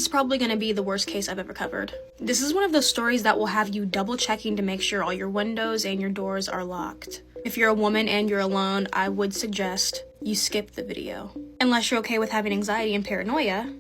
is probably going to be the worst case I've ever covered. This is one of those stories that will have you double checking to make sure all your windows and your doors are locked. If you're a woman and you're alone, I would suggest you skip the video. Unless you're okay with having anxiety and paranoia,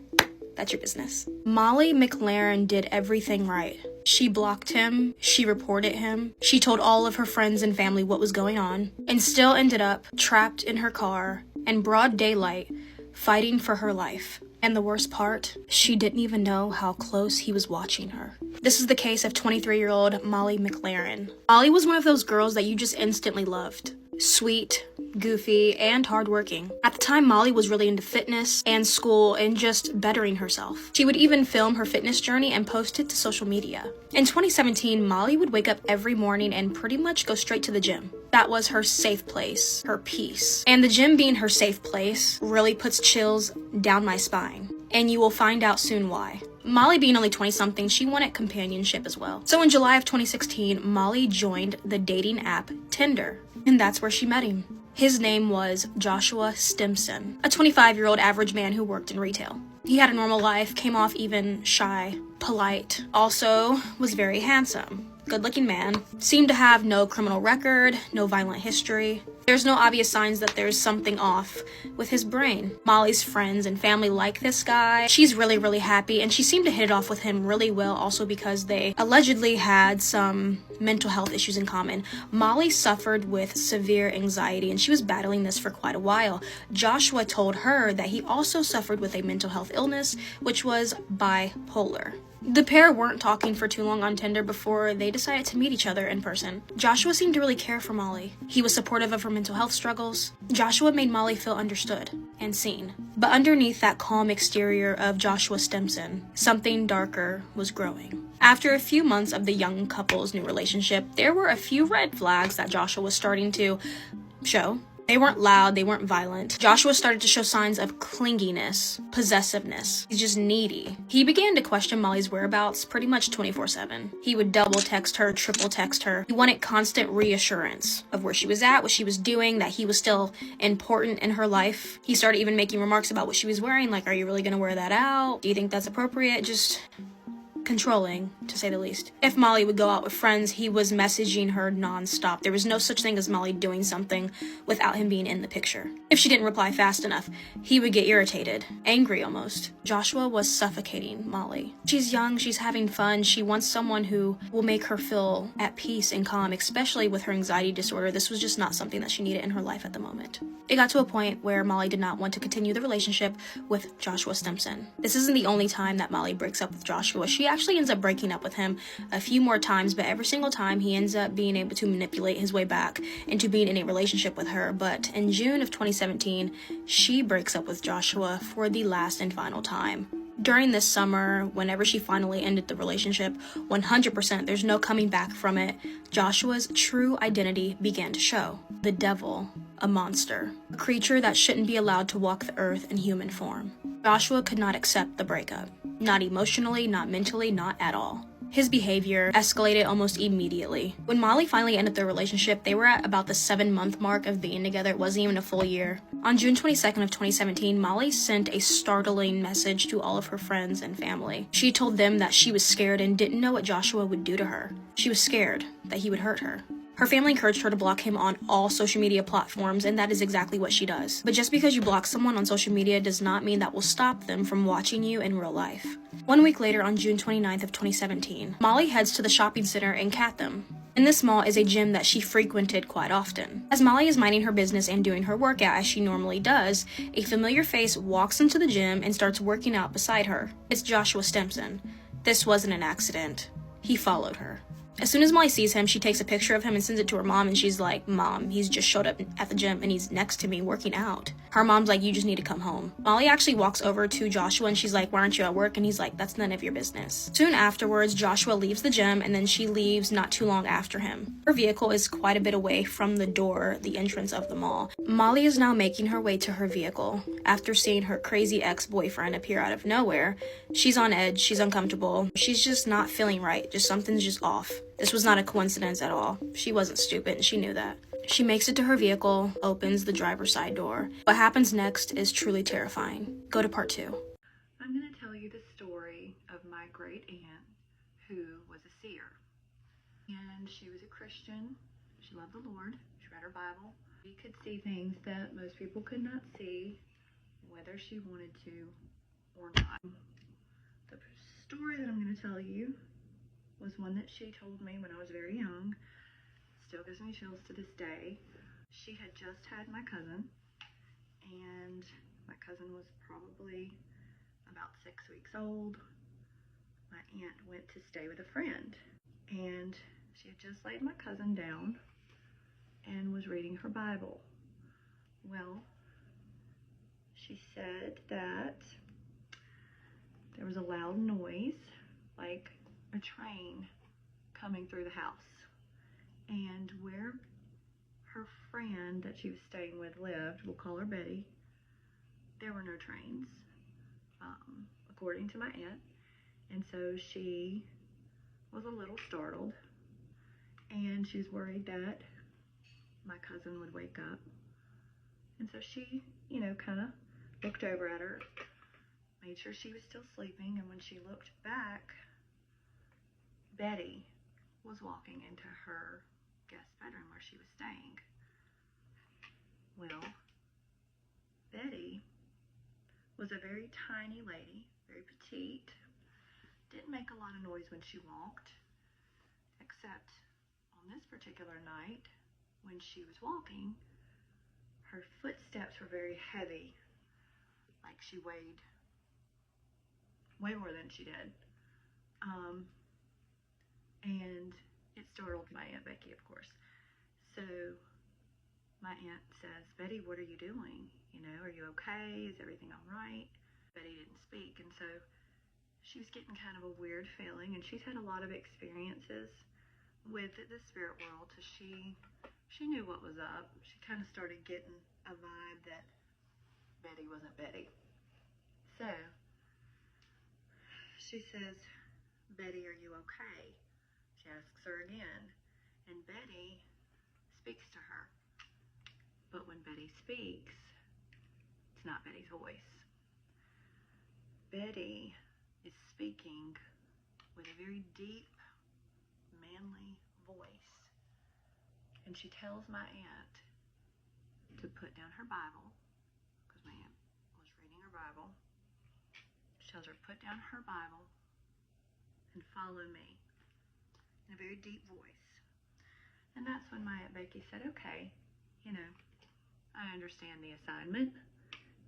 that's your business. Molly McLaren did everything right. She blocked him, she reported him, she told all of her friends and family what was going on, and still ended up trapped in her car in broad daylight, fighting for her life. And the worst part, she didn't even know how close he was watching her. This is the case of 23-year-old Molly McLaren. Molly was one of those girls that you just instantly loved. Sweet, goofy, and hardworking. At the time, Molly was really into fitness and school and just bettering herself. She would even film her fitness journey and post it to social media. In 2017, Molly would wake up every morning and pretty much go straight to the gym. That was her safe place, her peace. And the gym being her safe place really puts chills down my spine. And you will find out soon why. Molly being only 20-something, she wanted companionship as well. So in July of 2016, Molly joined the dating app Tinder. And that's where she met him. His name was Joshua Stimson, a 25-year-old average man who worked in retail. He had a normal life, came off even shy, polite, also was very handsome. Good-looking man, seemed to have no criminal record, no violent history. There's no obvious signs that there's something off with his brain. Molly's friends and family like this guy. She's really happy, and she seemed to hit it off with him really well, also because they allegedly had some mental health issues in common. Molly suffered with severe anxiety, and she was battling this for quite a while. Joshua told her that he also suffered with a mental health illness, which was bipolar. The pair weren't talking for too long on Tinder before they decided to meet each other in person. Joshua seemed to really care for Molly. He was supportive of her mental health struggles. Joshua made Molly feel understood and seen. But underneath that calm exterior of Joshua Stimson, something darker was growing. After a few months of the young couple's new relationship, there were a few red flags that Joshua was starting to show. They weren't loud, they weren't violent. Joshua started to show signs of clinginess, possessiveness. He's just needy. He began to question Molly's whereabouts pretty much 24/7. He would double text her, triple text her. He wanted constant reassurance of where she was at, what she was doing, that he was still important in her life. He started even making remarks about what she was wearing, like, are you really gonna wear that out? Do you think that's appropriate? Just controlling, to say the least. If Molly would go out with friends, he was messaging her non-stop. There was no such thing as Molly doing something without him being in the picture. If she didn't reply fast enough, he would get irritated, angry almost. Joshua was suffocating Molly. She's young, she's having fun, she wants someone who will make her feel at peace and calm, especially with her anxiety disorder. This was just not something that she needed in her life at the moment. It got to a point where Molly did not want to continue the relationship with Joshua Stimson. This isn't the only time that Molly breaks up with Joshua. She actually ends up breaking up with him a few more times, but every single time he ends up being able to manipulate his way back into being in a relationship with her. But in June of 2017, she breaks up with Joshua for the last and final time. During this summer, whenever she finally ended the relationship, 100%, there's no coming back from it, Joshua's true identity began to show. The devil, a monster, a creature that shouldn't be allowed to walk the earth in human form. Joshua could not accept the breakup. Not emotionally, not mentally, not at all. His behavior escalated almost immediately. When Molly finally ended their relationship, they were at about the 7-month mark of being together. It wasn't even a full year. On June 22nd of 2017, Molly sent a startling message to all of her friends and family. She told them that she was scared and didn't know what Joshua would do to her. She was scared that he would hurt her. Her family encouraged her to block him on all social media platforms, and that is exactly what she does. But just because you block someone on social media does not mean that will stop them from watching you in real life. 1 week later, on June 29th of 2017, Molly heads to the shopping center in Chatham. In this mall is a gym that she frequented quite often. As Molly is minding her business and doing her workout as she normally does, a familiar face walks into the gym and starts working out beside her. It's Joshua Stimson. This wasn't an accident. He followed her. As soon as Molly sees him, she takes a picture of him and sends it to her mom, and she's like, "Mom, he's just showed up at the gym and he's next to me working out." Her mom's like, "You just need to come home." Molly actually walks over to Joshua and she's like, "Why aren't you at work?" And he's like, "That's none of your business." Soon afterwards, Joshua leaves the gym, and then she leaves not too long after him. Her vehicle is quite a bit away from the door, the entrance of the mall. Molly is now making her way to her vehicle. After seeing her crazy ex-boyfriend appear out of nowhere, she's on edge, she's uncomfortable, she's just not feeling right, something's just off. This was not a coincidence at all. She wasn't stupid, and she knew that. She makes it to her vehicle, opens the driver's side door. What happens next is truly terrifying. Go to part 2. I'm going to tell you the story story of my great aunt who was a seer. And she was a Christian. She loved the Lord. She read her Bible. She could see things that most people could not see, whether she wanted to or not. The story that I'm going to tell you was one that she told me when I was very young. Still gives me chills to this day. She had just had my cousin, and my cousin was probably about 6 weeks old. My aunt went to stay with a friend, and she had just laid my cousin down and was reading her Bible. Well, she said that there was a loud noise, like a train coming through the house. And where her friend that she was staying with lived, we'll call her Betty, there were no trains, according to my aunt. And so she was a little startled, and she was worried that my cousin would wake up. And so she, kind of looked over at her, made sure she was still sleeping, and when she looked back, Betty was walking into her guest bedroom where she was staying. Well, Betty was a very tiny lady, very petite, didn't make a lot of noise when she walked, except on this particular night when she was walking, her footsteps were very heavy, like she weighed way more than she did. And it startled my Aunt Becky, of course. So my aunt says, "Betty, what are you doing? Are you okay? Is everything all right?" Betty didn't speak, and so she was getting kind of a weird feeling, and she's had a lot of experiences with the spirit world, so she knew what was up. She kind of started getting a vibe that Betty wasn't Betty. So she says, "Betty, are you okay?" She asks her again, and Betty speaks to her. But when Betty speaks, it's not Betty's voice. Betty is speaking with a very deep, manly voice. And she tells my aunt to put down her Bible, because my aunt was reading her Bible. She tells her to put down her Bible and follow me in a very deep voice. And that's when my Aunt Becky said, "Okay, I understand the assignment.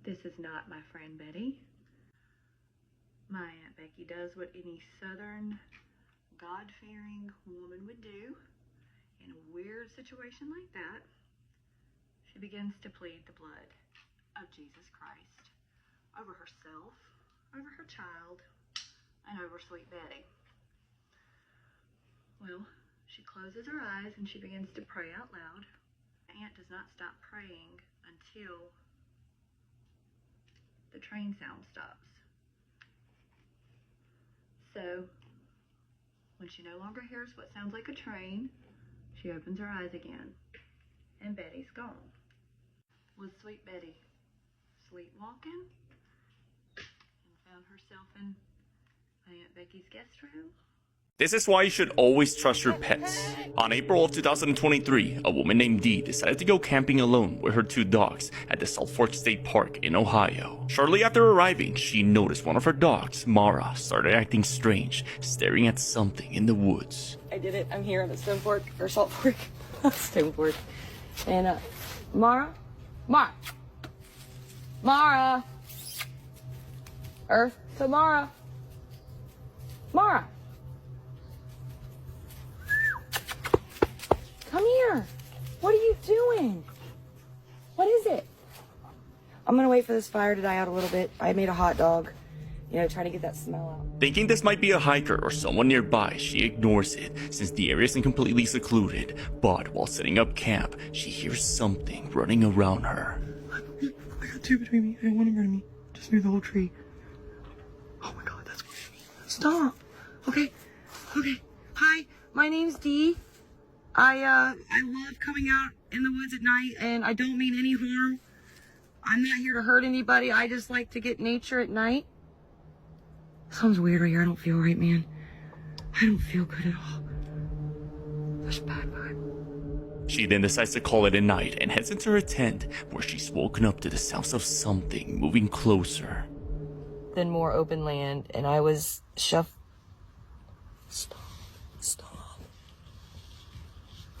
This is not my friend Betty." My Aunt Becky does what any Southern, God-fearing woman would do in a weird situation like that. She begins to plead the blood of Jesus Christ over herself, over her child, and over sweet Betty. Well, she closes her eyes and she begins to pray out loud. My aunt does not stop praying until the train sound stops. So when she no longer hears what sounds like a train, she opens her eyes again, and Betty's gone. Was sweet Betty sleepwalking and found herself in my Aunt Becky's guest room? This is why you should always trust your pets. On April of 2023, a woman named Dee decided to go camping alone with her 2 dogs at the Salt Fork State Park in Ohio. Shortly after arriving, she noticed one of her dogs, Mara, started acting strange, staring at something in the woods. I did it. I'm here at the Stone Fork, or Salt Fork, Stone Fork. And, Mara? Earth to Mara. Come here. What are you doing? What is it? I'm gonna wait for this fire to die out a little bit. I made a hot dog, trying to get that smell out. Thinking this might be a hiker or someone nearby, she ignores it since the area isn't completely secluded. But while setting up camp, she hears something running around her. I got 2 between me. I don't want to murder me. Just near the whole tree. Oh my god, that's creepy. Stop. Okay. Hi, my name's Dee. I love coming out in the woods at night, and I don't mean any harm. I'm not here to hurt anybody. I just like to get nature at night. Something's weird right here. I don't feel right, man. I don't feel good at all. There's a bad vibe. She then decides to call it a night and heads into her tent, where she's woken up to the sounds of something moving closer. Then more open land, and I was Stop.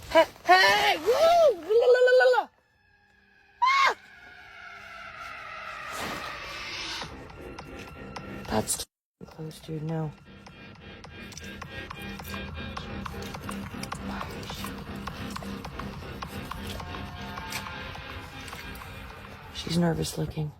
Hey! Woo! La, la, la, la, la. Ah! That's close, dude. No. She's nervous looking.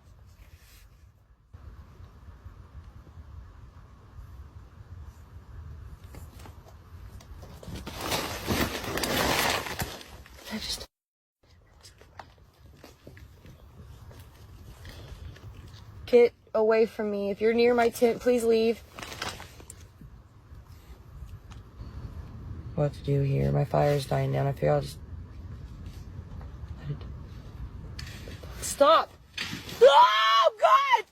Get away from me. If you're near my tent, please leave. What to do here? My fire's dying down. I figure I'll just... Stop! Oh, God!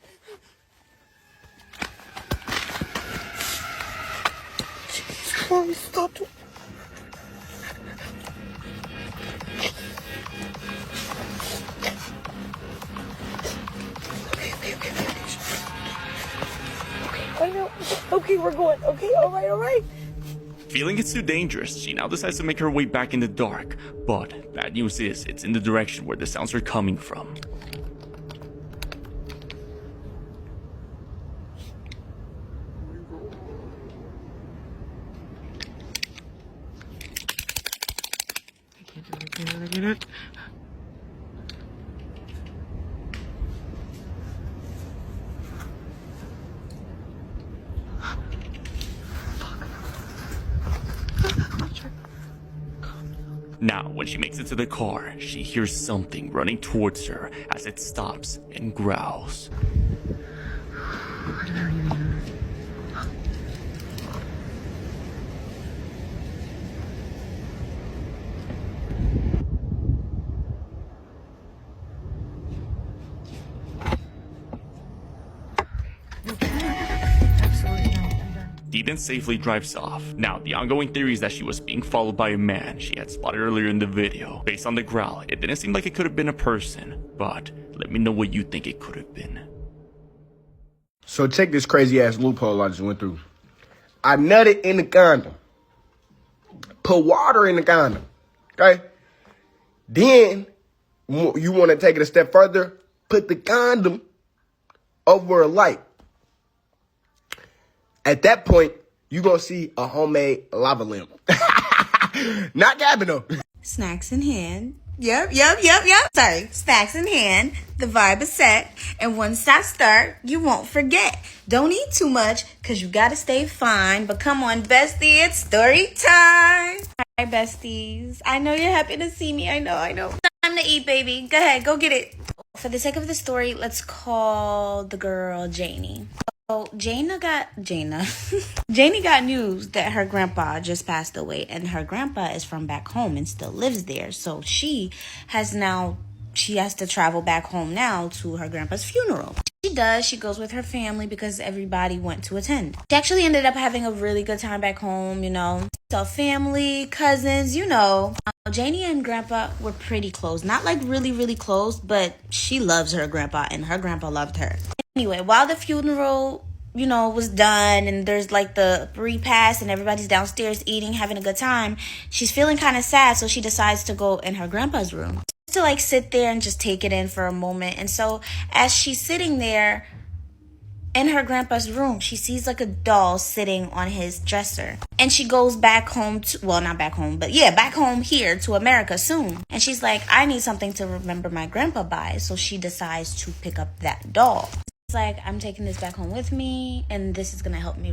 Jesus Christ, stop. I know. Okay, we're going. Okay, all right. Feeling it's too dangerous, she now decides to make her way back in the dark. But bad news is, it's in the direction where the sounds are coming from. I can't do it. Now, when she makes it to the car, she hears something running towards her as it stops and growls. Dee then safely drives off. Now, the ongoing theory is that she was being followed by a man she had spotted earlier in the video. Based on the growl, it didn't seem like it could have been a person, but let me know what you think it could have been. So check this crazy ass loophole I just went through. I nutted in the condom. Put water in the condom. Okay? Then, you want to take it a step further, put the condom over a light. At that point, you're going to see a homemade lava lamp. Not gabbing though. Snacks in hand. Yep. Sorry. Snacks in hand. The vibe is set. And once I start, you won't forget. Don't eat too much, because you got to stay fine. But come on, bestie, it's story time. Hi, besties. I know you're happy to see me. I know. Time to eat, baby. Go ahead. Go get it. For the sake of the story, let's call the girl Janie. So Janie got news that her grandpa just passed away, and her grandpa is from back home and still lives there. So she has to travel back home now to her grandpa's funeral. She goes with her family because everybody went to attend. She actually ended up having a really good time back home, So family, cousins, Janie and grandpa were pretty close. Not like really, really close, but she loves her grandpa and her grandpa loved her. Anyway, while the funeral, was done and there's like the repast and everybody's downstairs eating, having a good time, she's feeling kind of sad, so she decides to go in her grandpa's room to like sit there and just take it in for a moment. And so as she's sitting there in her grandpa's room, she sees like a doll sitting on his dresser. And she goes back home back home here to America soon. And she's like, I need something to remember my grandpa by. So she decides to pick up that doll. It's like, I'm taking this back home with me, and this is gonna help me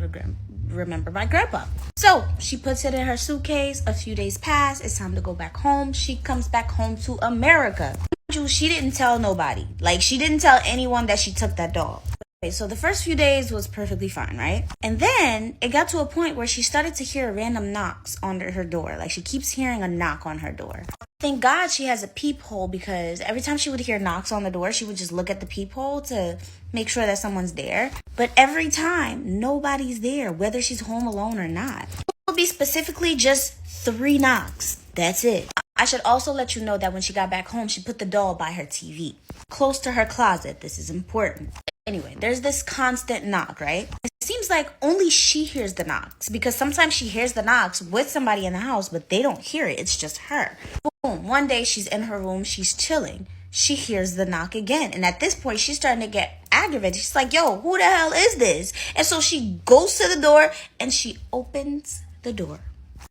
remember my grandpa. So she puts it in her suitcase. A few days pass. It's time to go back home. She comes back home to America. She didn't tell nobody. Like, she didn't tell anyone that she took that doll. So the first few days was perfectly fine, right? And then it got to a point where she started to hear random knocks on her door. Like she keeps hearing a knock on her door. Thank God she has a peephole, because every time she would hear knocks on the door, she would just look at the peephole to make sure that someone's there. But every time, nobody's there, whether she's home alone or not. It would be specifically just 3 knocks. That's it. I should also let you know that when she got back home, she put the doll by her TV, close to her closet. This is important. Anyway, there's this constant knock, right? It seems like only she hears the knocks, because sometimes she hears the knocks with somebody in the house, but they don't hear it. It's just her. Boom. One day she's in her room, she's chilling. She hears the knock again. And at this point, she's starting to get aggravated. She's like, yo, who the hell is this? And so she goes to the door and she opens the door.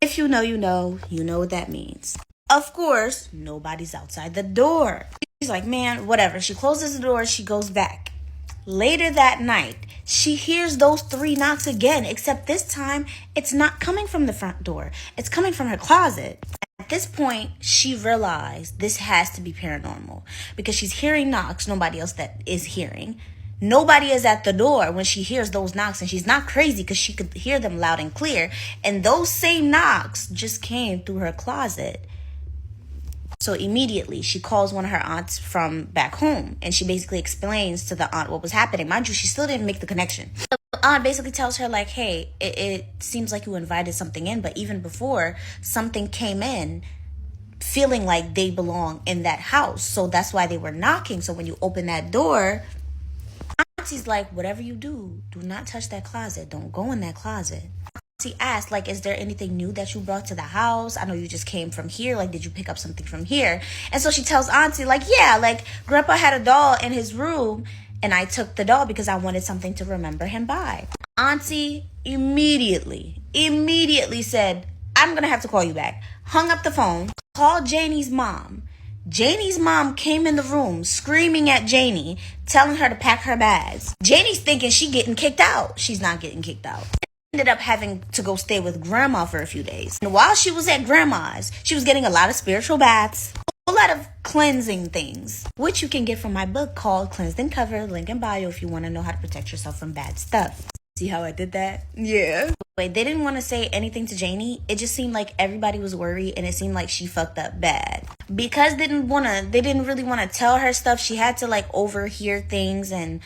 If you know, you know what that means. Of course, nobody's outside the door. She's like, man, whatever. She closes the door, she goes back. Later that night, she hears those 3 knocks again, except this time, it's not coming from the front door. It's coming from her closet. At this point, she realized this has to be paranormal, because she's hearing knocks nobody else that is hearing. Nobody is at the door when she hears those knocks, and she's not crazy because she could hear them loud and clear. And those same knocks just came through her closet. So immediately she calls one of her aunts from back home, and she basically explains to the aunt what was happening. Mind you, she still didn't make the connection. The aunt basically tells her like, hey, it seems like you invited something in, but even before, something came in feeling like they belong in that house. So that's why they were knocking. So when you open that door, auntie's like, whatever you do not touch that closet. Don't go in that closet. She asked, like, is there anything new that you brought to the house? I know you just came from here. Like, did you pick up something from here? And so she tells Auntie, like, yeah, like, Grandpa had a doll in his room, and I took the doll because I wanted something to remember him by. Auntie immediately said, I'm going to have to call you back. Hung up the phone, called Janie's mom. Janie's mom came in the room screaming at Janie, telling her to pack her bags. Janie's thinking she getting kicked out. She's not getting kicked out. Ended up having to go stay with Grandma for a few days. And while she was at Grandma's, she was getting a lot of spiritual baths, a lot of cleansing things, which you can get from my book called Cleansed and Covered, link in bio if you want to know how to protect yourself from bad stuff. See how I did that? Yeah. Wait, they didn't want to say anything to Janie. It just seemed like everybody was worried, and it seemed like she fucked up bad. Because they didn't really want to tell her stuff, she had to like overhear things, and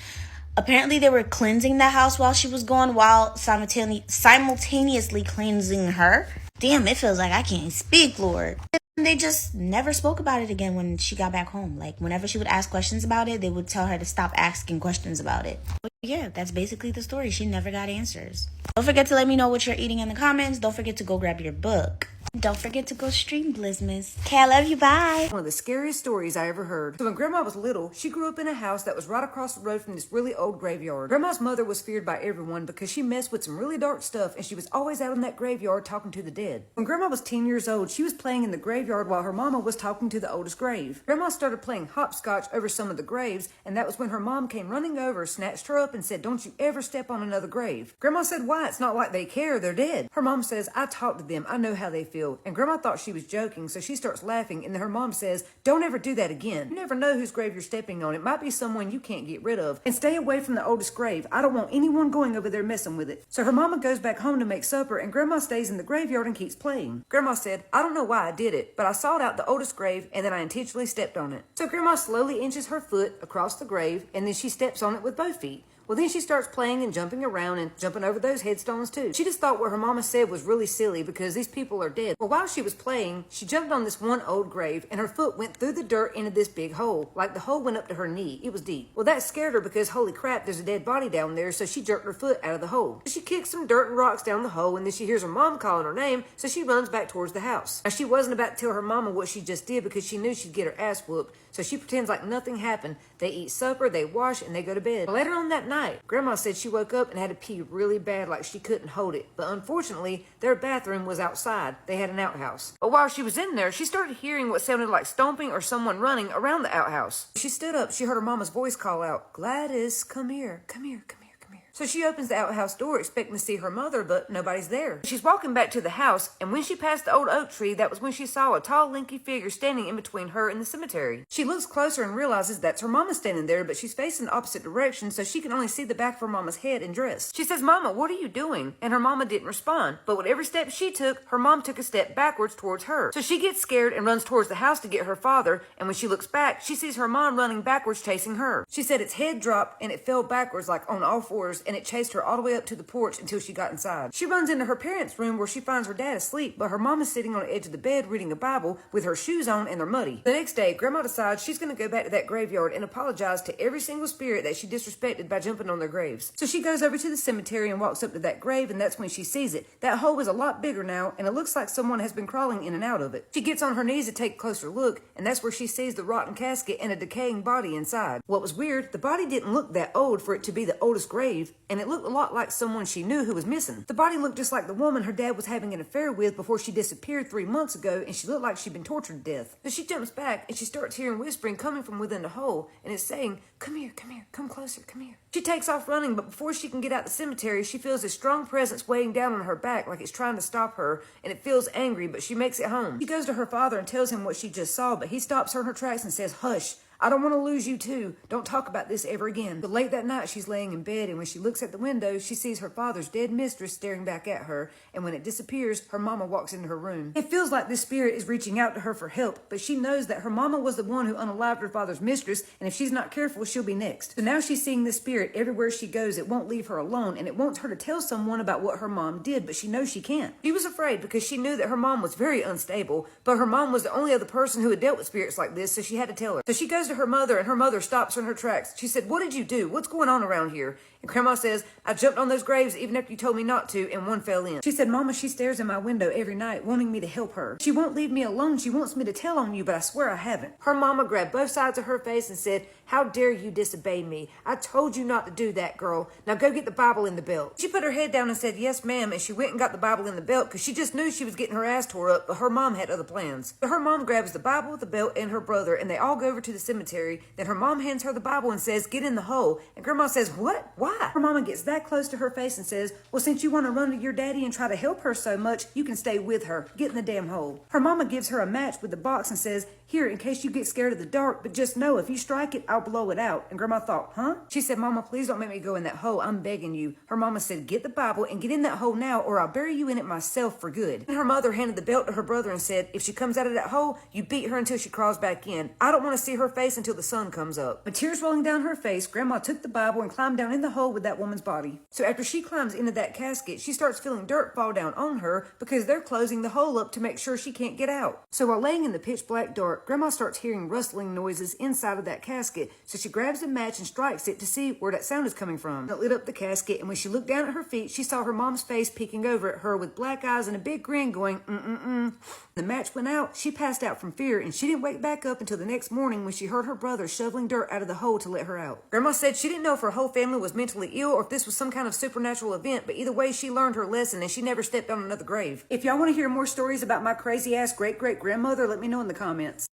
apparently they were cleansing the house while she was gone, while simultaneously cleansing her. Damn, it feels like I can't speak, Lord. And they just never spoke about it again when she got back home. Like, whenever she would ask questions about it, they would tell her to stop asking questions about it. But yeah, that's basically the story. She never got answers. Don't forget to let me know what you're eating in the comments. Don't forget to go grab your book. Don't forget to go stream Blizmas. Okay, I love you. Bye. One of the scariest stories I ever heard. So when Grandma was little, she grew up in a house that was right across the road from this really old graveyard. Grandma's mother was feared by everyone because she messed with some really dark stuff, and she was always out in that graveyard talking to the dead. When Grandma was 10 years old, she was playing in the graveyard while her mama was talking to the oldest grave. Grandma started playing hopscotch over some of the graves, and that was when her mom came running over, snatched her up, and said, don't you ever step on another grave. Grandma said, why? It's not like they care. They're dead. Her mom says, I talked to them. I know how they feel. And Grandma thought she was joking, so she starts laughing, and then her mom says, don't ever do that again. You never know whose grave you're stepping on. It might be someone you can't get rid of. And stay away from the oldest grave. I don't want anyone going over there messing with it. So her mama goes back home to make supper, and Grandma stays in the graveyard and keeps playing. Grandma said, I don't know why I did it, but I sought out the oldest grave, and then I intentionally stepped on it. So Grandma slowly inches her foot across the grave, and then she steps on it with both feet. Well, then she starts playing and jumping around and jumping over those headstones too. She just thought what her mama said was really silly because these people are dead. Well, while she was playing, she jumped on this one old grave, and her foot went through the dirt into this big hole. Like the hole went up to her knee. It was deep. Well, that scared her because holy crap, there's a dead body down there, so she jerked her foot out of the hole. So she kicked some dirt and rocks down the hole, and then she hears her mom calling her name, so she runs back towards the house. Now, she wasn't about to tell her mama what she just did because she knew she'd get her ass whooped, so she pretends like nothing happened. They eat supper, they wash, and they go to bed. But later on that night, Grandma said she woke up and had to pee really bad, like she couldn't hold it. But unfortunately, their bathroom was outside. They had an outhouse. But while she was in there, she started hearing what sounded like stomping or someone running around the outhouse. She stood up. She heard her mama's voice call out, Gladys, come here, come here, come here. So she opens the outhouse door expecting to see her mother, but nobody's there. She's walking back to the house, and when she passed the old oak tree, that was when she saw a tall, lanky figure standing in between her and the cemetery. She looks closer and realizes that's her mama standing there, but she's facing the opposite direction, so she can only see the back of her mama's head and dress. She says, "Mama, what are you doing?" And her mama didn't respond, but with every step she took, her mom took a step backwards towards her. So she gets scared and runs towards the house to get her father, and when she looks back, she sees her mom running backwards chasing her. She said its head dropped and it fell backwards like on all fours, and it chased her all the way up to the porch until she got inside. She runs into her parents' room where she finds her dad asleep, but her mom is sitting on the edge of the bed reading a Bible with her shoes on and they're muddy. The next day, Grandma decides she's going to go back to that graveyard and apologize to every single spirit that she disrespected by jumping on their graves. So she goes over to the cemetery and walks up to that grave, and that's when she sees it. That hole is a lot bigger now, and it looks like someone has been crawling in and out of it. She gets on her knees to take a closer look, and that's where she sees the rotten casket and a decaying body inside. What was weird, the body didn't look that old for it to be the oldest grave, and it looked a lot like someone she knew who was missing. The body looked just like the woman her dad was having an affair with before she disappeared 3 months ago, and she looked like she'd been tortured to death. So she jumps back, and she starts hearing whispering coming from within the hole, and it's saying, come here, come closer, come here." She takes off running, but before she can get out the cemetery, she feels a strong presence weighing down on her back like it's trying to stop her, and it feels angry, but she makes it home. She goes to her father and tells him what she just saw, but he stops her in her tracks and says, "Hush. I don't want to lose you too. Don't talk about this ever again." But late that night, she's laying in bed, and when she looks at the window, she sees her father's dead mistress staring back at her, and when it disappears, her mama walks into her room. It feels like this spirit is reaching out to her for help, but she knows that her mama was the one who unalived her father's mistress, and if she's not careful, she'll be next. So now she's seeing this spirit everywhere she goes. It won't leave her alone, and it wants her to tell someone about what her mom did, but she knows she can't. She was afraid because she knew that her mom was very unstable, but her mom was the only other person who had dealt with spirits like this, so she had to tell her. So she goes to her mother, and her mother stops her in her tracks. She said, "What did you do? What's going on around here?" And Grandma says, "I jumped on those graves even after you told me not to, and one fell in." She said, "Mama, she stares in my window every night, wanting me to help her. She won't leave me alone. She wants me to tell on you, but I swear I haven't." Her mama grabbed both sides of her face and said, "How dare you disobey me? I told you not to do that, girl. Now go get the Bible in the belt." She put her head down and said, "Yes, ma'am," and she went and got the Bible in the belt because she just knew she was getting her ass tore up, but her mom had other plans. So her mom grabs the Bible, the belt, and her brother, and they all go over to the cemetery. Then her mom hands her the Bible and says, "Get in the hole." And Grandma says, "What? Why?" Her mama gets that close to her face and says, "Well, since you want to run to your daddy and try to help her so much, you can stay with her. Get in the damn hole." Her mama gives her a match with the box and says, "Here, in case you get scared of the dark, but just know if you strike it, I'll blow it out." And Grandma thought, "Huh?" She said, "Mama, please don't make me go in that hole. I'm begging you." Her mama said, "Get the Bible and get in that hole now, or I'll bury you in it myself for good." And her mother handed the belt to her brother and said, "If she comes out of that hole, you beat her until she crawls back in. I don't want to see her face until the sun comes up." With tears rolling down her face, Grandma took the Bible and climbed down in the hole with that woman's body. So after she climbs into that casket, she starts feeling dirt fall down on her because they're closing the hole up to make sure she can't get out. So while laying in the pitch black dark, Grandma starts hearing rustling noises inside of that casket, so she grabs a match and strikes it to see where that sound is coming from. It lit up the casket, and when she looked down at her feet, she saw her mom's face peeking over at her with black eyes and a big grin going, mm-mm-mm. The match went out, she passed out from fear, and she didn't wake back up until the next morning when she heard her brother shoveling dirt out of the hole to let her out. Grandma said she didn't know if her whole family was mentally ill or if this was some kind of supernatural event, but either way, she learned her lesson and she never stepped on another grave. If y'all want to hear more stories about my crazy-ass great-great-grandmother, let me know in the comments.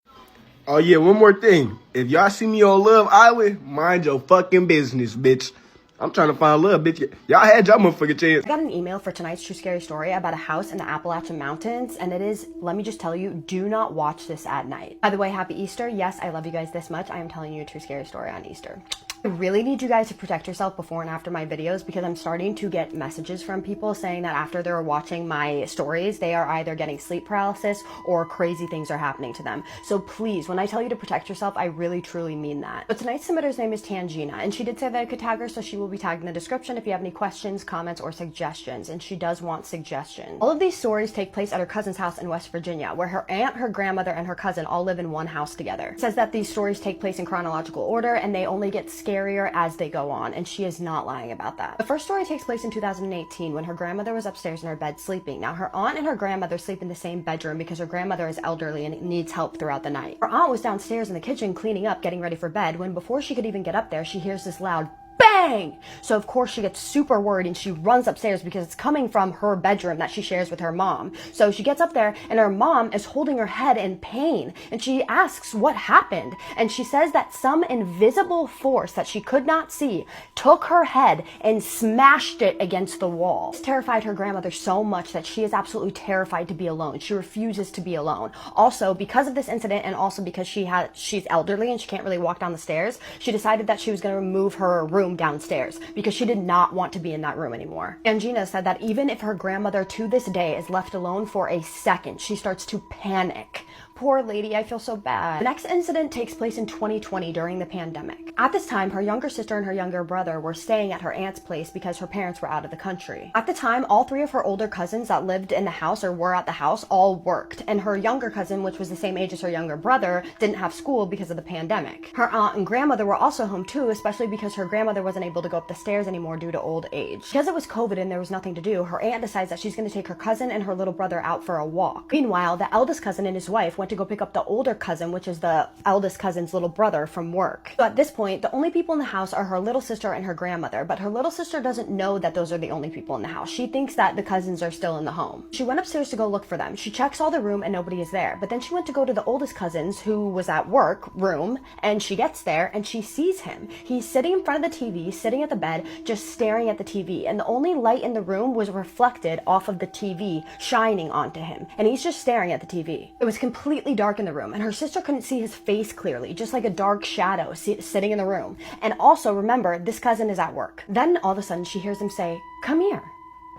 Oh, yeah, one more thing. If y'all see me on Love Island, mind your fucking business, bitch. I'm trying to find love, bitch. Y'all had y'all motherfucking chance. I got an email for tonight's true scary story about a house in the Appalachian Mountains, and it is, let me just tell you, do not watch this at night. By the way, happy Easter. Yes, I love you guys this much. I am telling you a true scary story on Easter. I really need you guys to protect yourself before and after my videos because I'm starting to get messages from people saying that after they're watching my stories, they are either getting sleep paralysis or crazy things are happening to them. So please, when I tell you to protect yourself, I really truly mean that. But tonight's submitter's name is Tangina, and she did say that I could tag her, so she will be tagged in the description if you have any questions, comments, or suggestions, and she does want suggestions. All of these stories take place at her cousin's house in West Virginia, where her aunt, her grandmother, and her cousin all live in one house together. It says that these stories take place in chronological order, and they only get scarier as they go on, and she is not lying about that. The first story takes place in 2018 when her grandmother was upstairs in her bed sleeping. Now, her aunt and her grandmother sleep in the same bedroom because her grandmother is elderly and needs help throughout the night. Her aunt was downstairs in the kitchen cleaning up, getting ready for bed, when before she could even get up there, she hears this loud bang! So of course she gets super worried and she runs upstairs because it's coming from her bedroom that she shares with her mom. So she gets up there and her mom is holding her head in pain and she asks what happened. And she says that some invisible force that she could not see took her head and smashed it against the wall. This terrified her grandmother so much that she is absolutely terrified to be alone. She refuses to be alone. Also, because of this incident and also because she's elderly and she can't really walk down the stairs, she decided that she was going to move her room downstairs because she did not want to be in that room anymore. And Gina said that even if her grandmother to this day is left alone for a second, she starts to panic. Poor lady, I feel so bad. The next incident takes place in 2020 during the pandemic. At this time, her younger sister and her younger brother were staying at her aunt's place because her parents were out of the country. At the time, all three of her older cousins that lived in the house or were at the house all worked, and her younger cousin, which was the same age as her younger brother, didn't have school because of the pandemic. Her aunt and grandmother were also home too, especially because her grandmother wasn't able to go up the stairs anymore due to old age. Because it was COVID and there was nothing to do, her aunt decides that she's going to take her cousin and her little brother out for a walk. Meanwhile, the eldest cousin and his wife went to go pick up the older cousin, which is the eldest cousin's little brother, from work. So at this point, the only people in the house are her little sister and her grandmother, but her little sister doesn't know that those are the only people in the house. She thinks that the cousins are still in the home. She went upstairs to go look for them. She checks all the room and nobody is there, but then she went to go to the oldest cousin's, who was at work room, and she gets there and she sees him. He's sitting in front of the TV, sitting at the bed, just staring at the TV, and the only light in the room was reflected off of the TV, shining onto him, and he's just staring at the TV. It was completely dark in the room, and her sister couldn't see his face clearly, just like a dark shadow sitting in the room. And also, remember, this cousin is at work. Then all of a sudden she hears him say, "Come here."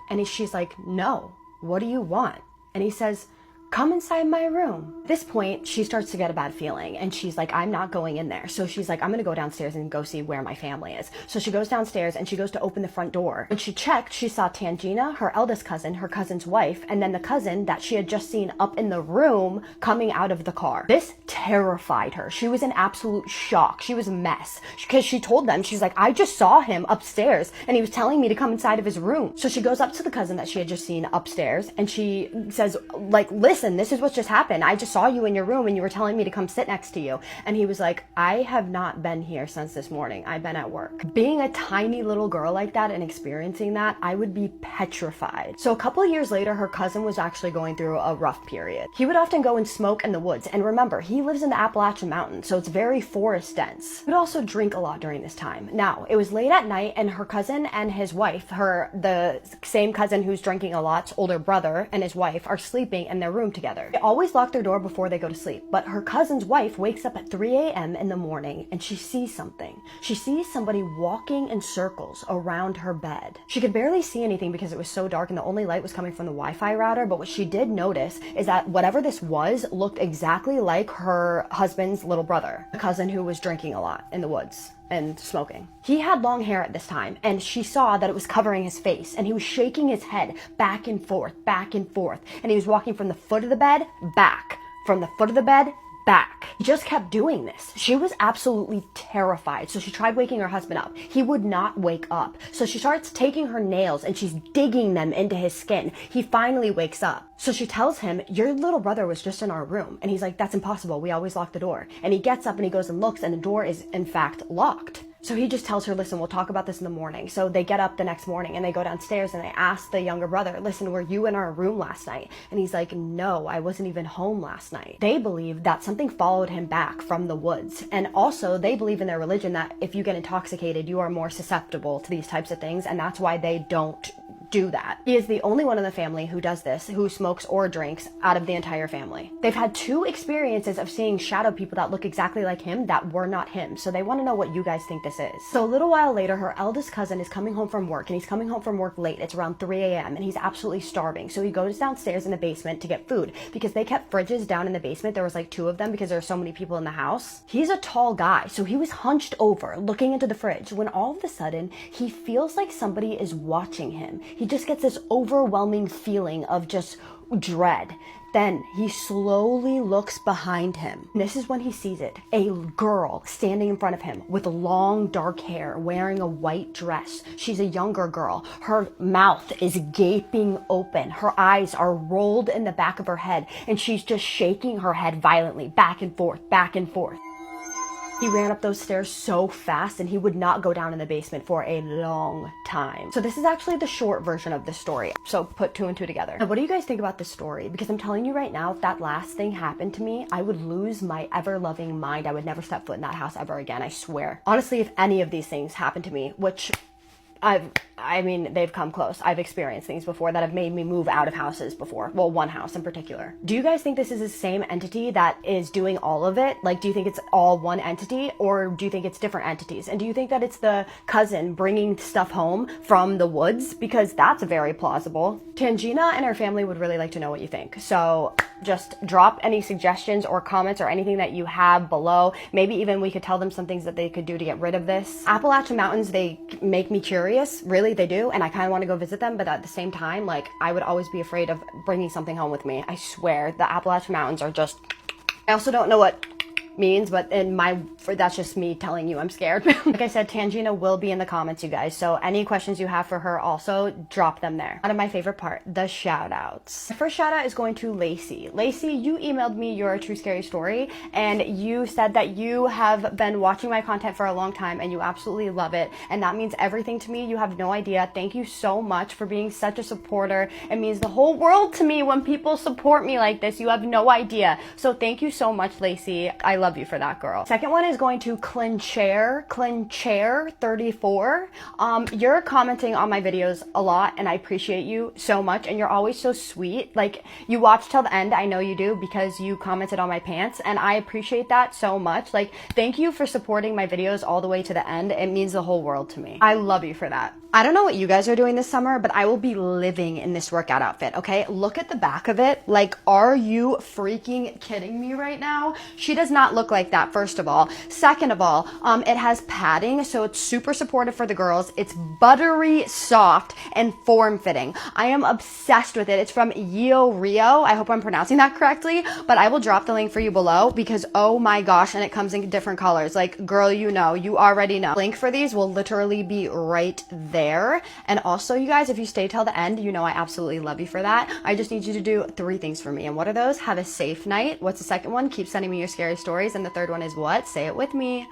And she's like, "No, what do you want?" And he says, "Come inside my room." At this point, she starts to get a bad feeling and she's like, "I'm not going in there." So she's like, "I'm gonna go downstairs and go see where my family is." So she goes downstairs and she goes to open the front door. When she checked, she saw Tangina, her eldest cousin, her cousin's wife, and then the cousin that she had just seen up in the room coming out of the car. This terrified her. She was in absolute shock. She was a mess because she told them, she's like, "I just saw him upstairs and he was telling me to come inside of his room." So she goes up to the cousin that she had just seen upstairs and she says, like, "Listen, this is what just happened. I just saw you in your room and you were telling me to come sit next to you." And he was like, "I have not been here since this morning. I've been at work." Being a tiny little girl like that and experiencing that, I would be petrified. So a couple of years later, her cousin was actually going through a rough period. He would often go and smoke in the woods. And remember, he lives in the Appalachian Mountains, so it's very forest dense. He would also drink a lot during this time. Now, it was late at night and her cousin and his wife, the same cousin who's drinking a lot's older brother and his wife, are sleeping in their room together. They always lock their door before they go to sleep, but her cousin's wife wakes up at 3 a.m. in the morning and she sees something. She sees somebody walking in circles around her bed. She could barely see anything because it was so dark and the only light was coming from the Wi-Fi router, but what she did notice is that whatever this was looked exactly like her husband's little brother, the cousin who was drinking a lot in the woods and smoking. He had long hair at this time, and she saw that it was covering his face, and he was shaking his head back and forth, and he was walking from the foot of the bed, back, from the foot of the bed, back. He just kept doing this. She was absolutely terrified, so she tried waking her husband up. He would not wake up. So she starts taking her nails and she's digging them into his skin. He finally wakes up. So she tells him, "Your little brother was just in our room." And he's like, "That's impossible. We always lock the door." And he gets up and he goes and looks, and the door is in fact locked. So he just tells her, "Listen, we'll talk about this in the morning." So they get up the next morning and they go downstairs and they ask the younger brother, "Listen, were you in our room last night?" And he's like, "No, I wasn't even home last night." They believe that something followed him back from the woods. And also they believe in their religion that if you get intoxicated, you are more susceptible to these types of things. And that's why they don't do that. He is the only one in the family who does this, who smokes or drinks out of the entire family. They've had 2 experiences of seeing shadow people that look exactly like him that were not him. So they want to know what you guys think this is. So a little while later, her eldest cousin is coming home from work, and he's coming home from work late. It's around 3 a.m. and he's absolutely starving. So he goes downstairs in the basement to get food because they kept fridges down in the basement. There was like 2 of them because there were so many people in the house. He's a tall guy, so he was hunched over looking into the fridge when all of a sudden he feels like somebody is watching him. He just gets this overwhelming feeling of just dread. Then he slowly looks behind him. And this is when he sees it. A girl standing in front of him with long dark hair, wearing a white dress. She's a younger girl. Her mouth is gaping open. Her eyes are rolled in the back of her head, and she's just shaking her head violently back and forth, back and forth. He ran up those stairs so fast and he would not go down in the basement for a long time. So this is actually the short version of the story. So put 2 and 2 together. Now, what do you guys think about this story? Because I'm telling you right now, if that last thing happened to me, I would lose my ever-loving mind. I would never step foot in that house ever again, I swear. Honestly, if any of these things happened to me, which I mean, they've come close. I've experienced things before that have made me move out of houses before. Well, one house in particular. Do you guys think this is the same entity that is doing all of it? Like, do you think it's all one entity, or do you think it's different entities? And do you think that it's the cousin bringing stuff home from the woods? Because that's very plausible. Tangina and her family would really like to know what you think. So just drop any suggestions or comments or anything that you have below. Maybe even we could tell them some things that they could do to get rid of this. Appalachian Mountains, they make me curious. Really, they do. And I kind of want to go visit them. But at the same time, like, I would always be afraid of bringing something home with me. I swear, the Appalachian Mountains are just... I also don't know what means, but that's just me telling you I'm scared. Like I said, Tangina will be in the comments, you guys, so any questions you have for her, also drop them there. One of my favorite part, the shout outs. The first shout out is going to Lacey. Lacey, you emailed me your true scary story, and you said that you have been watching my content for a long time and you absolutely love it, and that means everything to me. You have no idea. Thank you so much for being such a supporter. It means the whole world to me when people support me like this. You have no idea. So thank you so much, Lacey. I love you for that, girl. Second one is going to Clinchair34. You're commenting on my videos a lot, and I appreciate you so much, and you're always so sweet. Like, you watch till the end, I know you do, because you commented on my pants, and I appreciate that so much. Like, thank you for supporting my videos all the way to the end. It means the whole world to me. I love you for that. I don't know what you guys are doing this summer, but I will be living in this workout outfit, okay? Look at the back of it. Like, are you freaking kidding me right now? She does not look like that, first of all. Second of all, it has padding, so it's super supportive for the girls. It's buttery soft and form-fitting. I am obsessed with it. It's from Yo Rio. I hope I'm pronouncing that correctly, but I will drop the link for you below because, oh my gosh, and it comes in different colors. Like, girl, you know, you already know. Link for these will literally be right there. And also, you guys, if you stay till the end, you know I absolutely love you for that. I just need you to do 3 things for me. And what are those? Have a safe night. What's the second one? Keep sending me your scary stories. And the third one is what? Say it with me.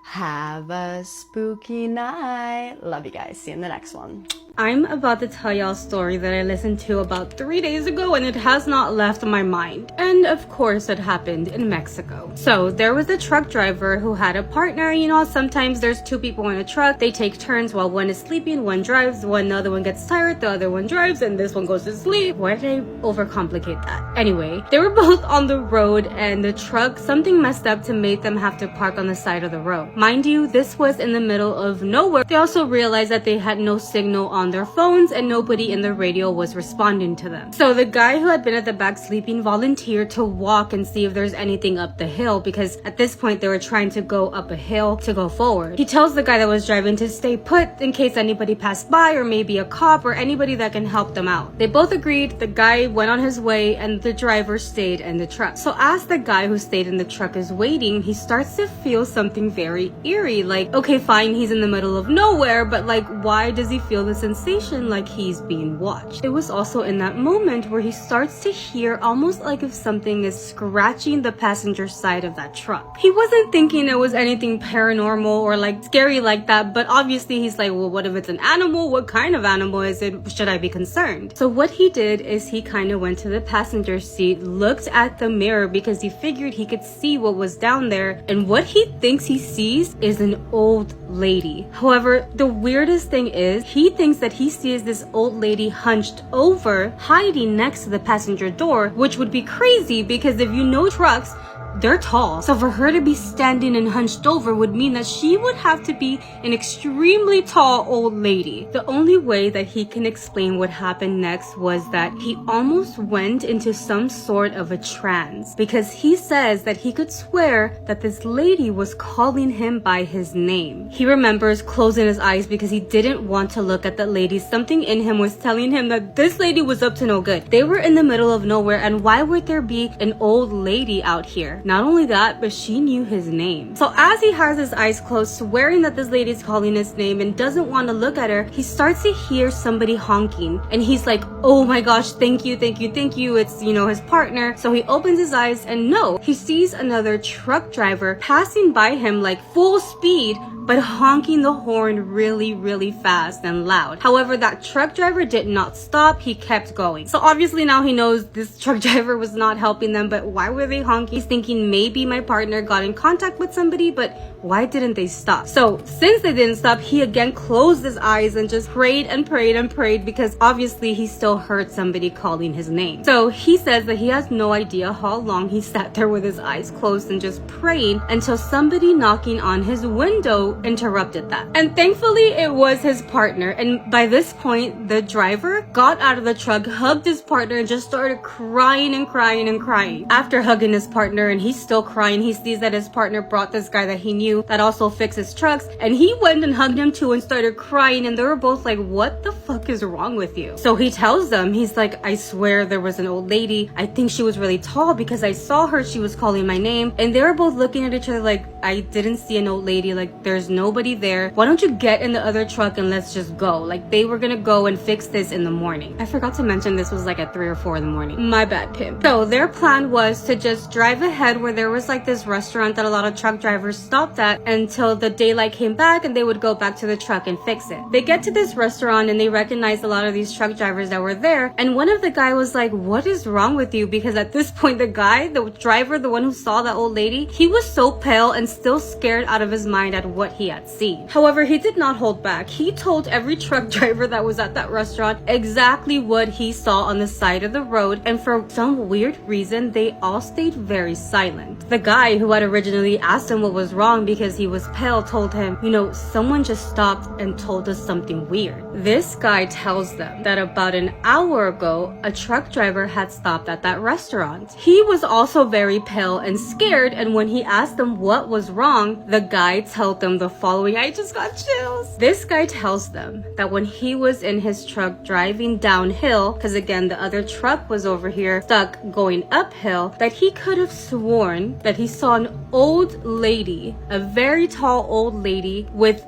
Have a spooky night. Love you guys. See you in the next one. I'm about to tell y'all a story that I listened to about 3 days ago, and it has not left my mind. And of course, it happened in Mexico. So there was a truck driver who had a partner. You know, sometimes there's 2 people in a truck. They take turns while one is sleeping, one drives, the other one gets tired, the other one drives, and this one goes to sleep. Why did I overcomplicate that? Anyway, they were both on the road, and the truck, something messed up to make them have to park on the side of the road. Mind you, this was in the middle of nowhere. They also realized that they had no signal on their phones and nobody in the radio was responding to them. So the guy who had been at the back sleeping volunteered to walk and see if there's anything up the hill, because at this point they were trying to go up a hill to go forward. He tells the guy that was driving to stay put in case anybody passed by, or maybe a cop or anybody that can help them out. They both agreed. The guy went on his way and the driver stayed in the truck. So as the guy who stayed in the truck is waiting, he starts to feel something very eerie. Like, okay, fine, he's in the middle of nowhere, but like, why does he feel the sensation like he's being watched? It was also in that moment where he starts to hear almost like if something is scratching the passenger side of that truck. He wasn't thinking it was anything paranormal or like scary like that, but obviously he's like, well, what if it's an animal? What kind of animal is it? Should I be concerned? So what he did is he kind of went to the passenger seat, looked at the mirror because he figured he could see what was down there, and what he thinks he sees is an old lady. However, the weirdest thing is he thinks that he sees this old lady hunched over, hiding next to the passenger door, which would be crazy because if you know trucks, they're tall. So for her to be standing and hunched over would mean that she would have to be an extremely tall old lady. The only way that he can explain what happened next was that he almost went into some sort of a trance, because he says that he could swear that this lady was calling him by his name. He remembers closing his eyes because he didn't want to look at that lady. Something in him was telling him that this lady was up to no good. They were in the middle of nowhere, and why would there be an old lady out here? Not only that, but she knew his name. So as he has his eyes closed, swearing that this lady's calling his name and doesn't want to look at her, he starts to hear somebody honking. And he's like, oh my gosh, thank you, thank you, thank you. It's, you know, his partner. So he opens his eyes and no, he sees another truck driver passing by him like full speed, but honking the horn really, really fast and loud. However, that truck driver did not stop. He kept going. So obviously now he knows this truck driver was not helping them, but why were they honking? He's thinking maybe my partner got in contact with somebody, but why didn't they stop? So since they didn't stop, he again closed his eyes and just prayed and prayed and prayed, because obviously he still heard somebody calling his name. So he says that he has no idea how long he sat there with his eyes closed and just praying until somebody knocking on his window interrupted that. And thankfully it was his partner. And by this point, the driver got out of the truck, hugged his partner, and just started crying and crying and crying. After hugging his partner and he's still crying, he sees that his partner brought this guy that he knew that also fixes trucks, and he went and hugged him too and started crying, and they were both like, what the fuck is wrong with you? So he tells them, he's like, I swear there was an old lady. I think she was really tall because I saw her. She was calling my name. And they were both looking at each other like, I didn't see an old lady. Like, there's nobody there. Why don't you get in the other truck and let's just go? Like, they were gonna go and fix this in the morning. I forgot to mention this was like at 3 or 4 in the morning. My bad, pimp. So their plan was to just drive ahead where there was like this restaurant that a lot of truck drivers stopped at until the daylight came back, and they would go back to the truck and fix it. They get to this restaurant and they recognize a lot of these truck drivers that were there, and one of the guy was like, what is wrong with you? Because at this point, the guy, the driver, the one who saw that old lady, he was so pale and still scared out of his mind at what he had seen. However, he did not hold back. He told every truck driver that was at that restaurant exactly what he saw on the side of the road, and for some weird reason, they all stayed very silent. The guy who had originally asked him what was wrong because he was pale told him, you know, someone just stopped and told us something weird. This guy tells them that about an hour ago, a truck driver had stopped at that restaurant. He was also very pale and scared, and when he asked them what was wrong, the guy told them the following. I just got chills. This guy tells them that when he was in his truck driving downhill, because again, the other truck was over here stuck going uphill, that he could have sworn that he saw an old lady, a very tall old lady with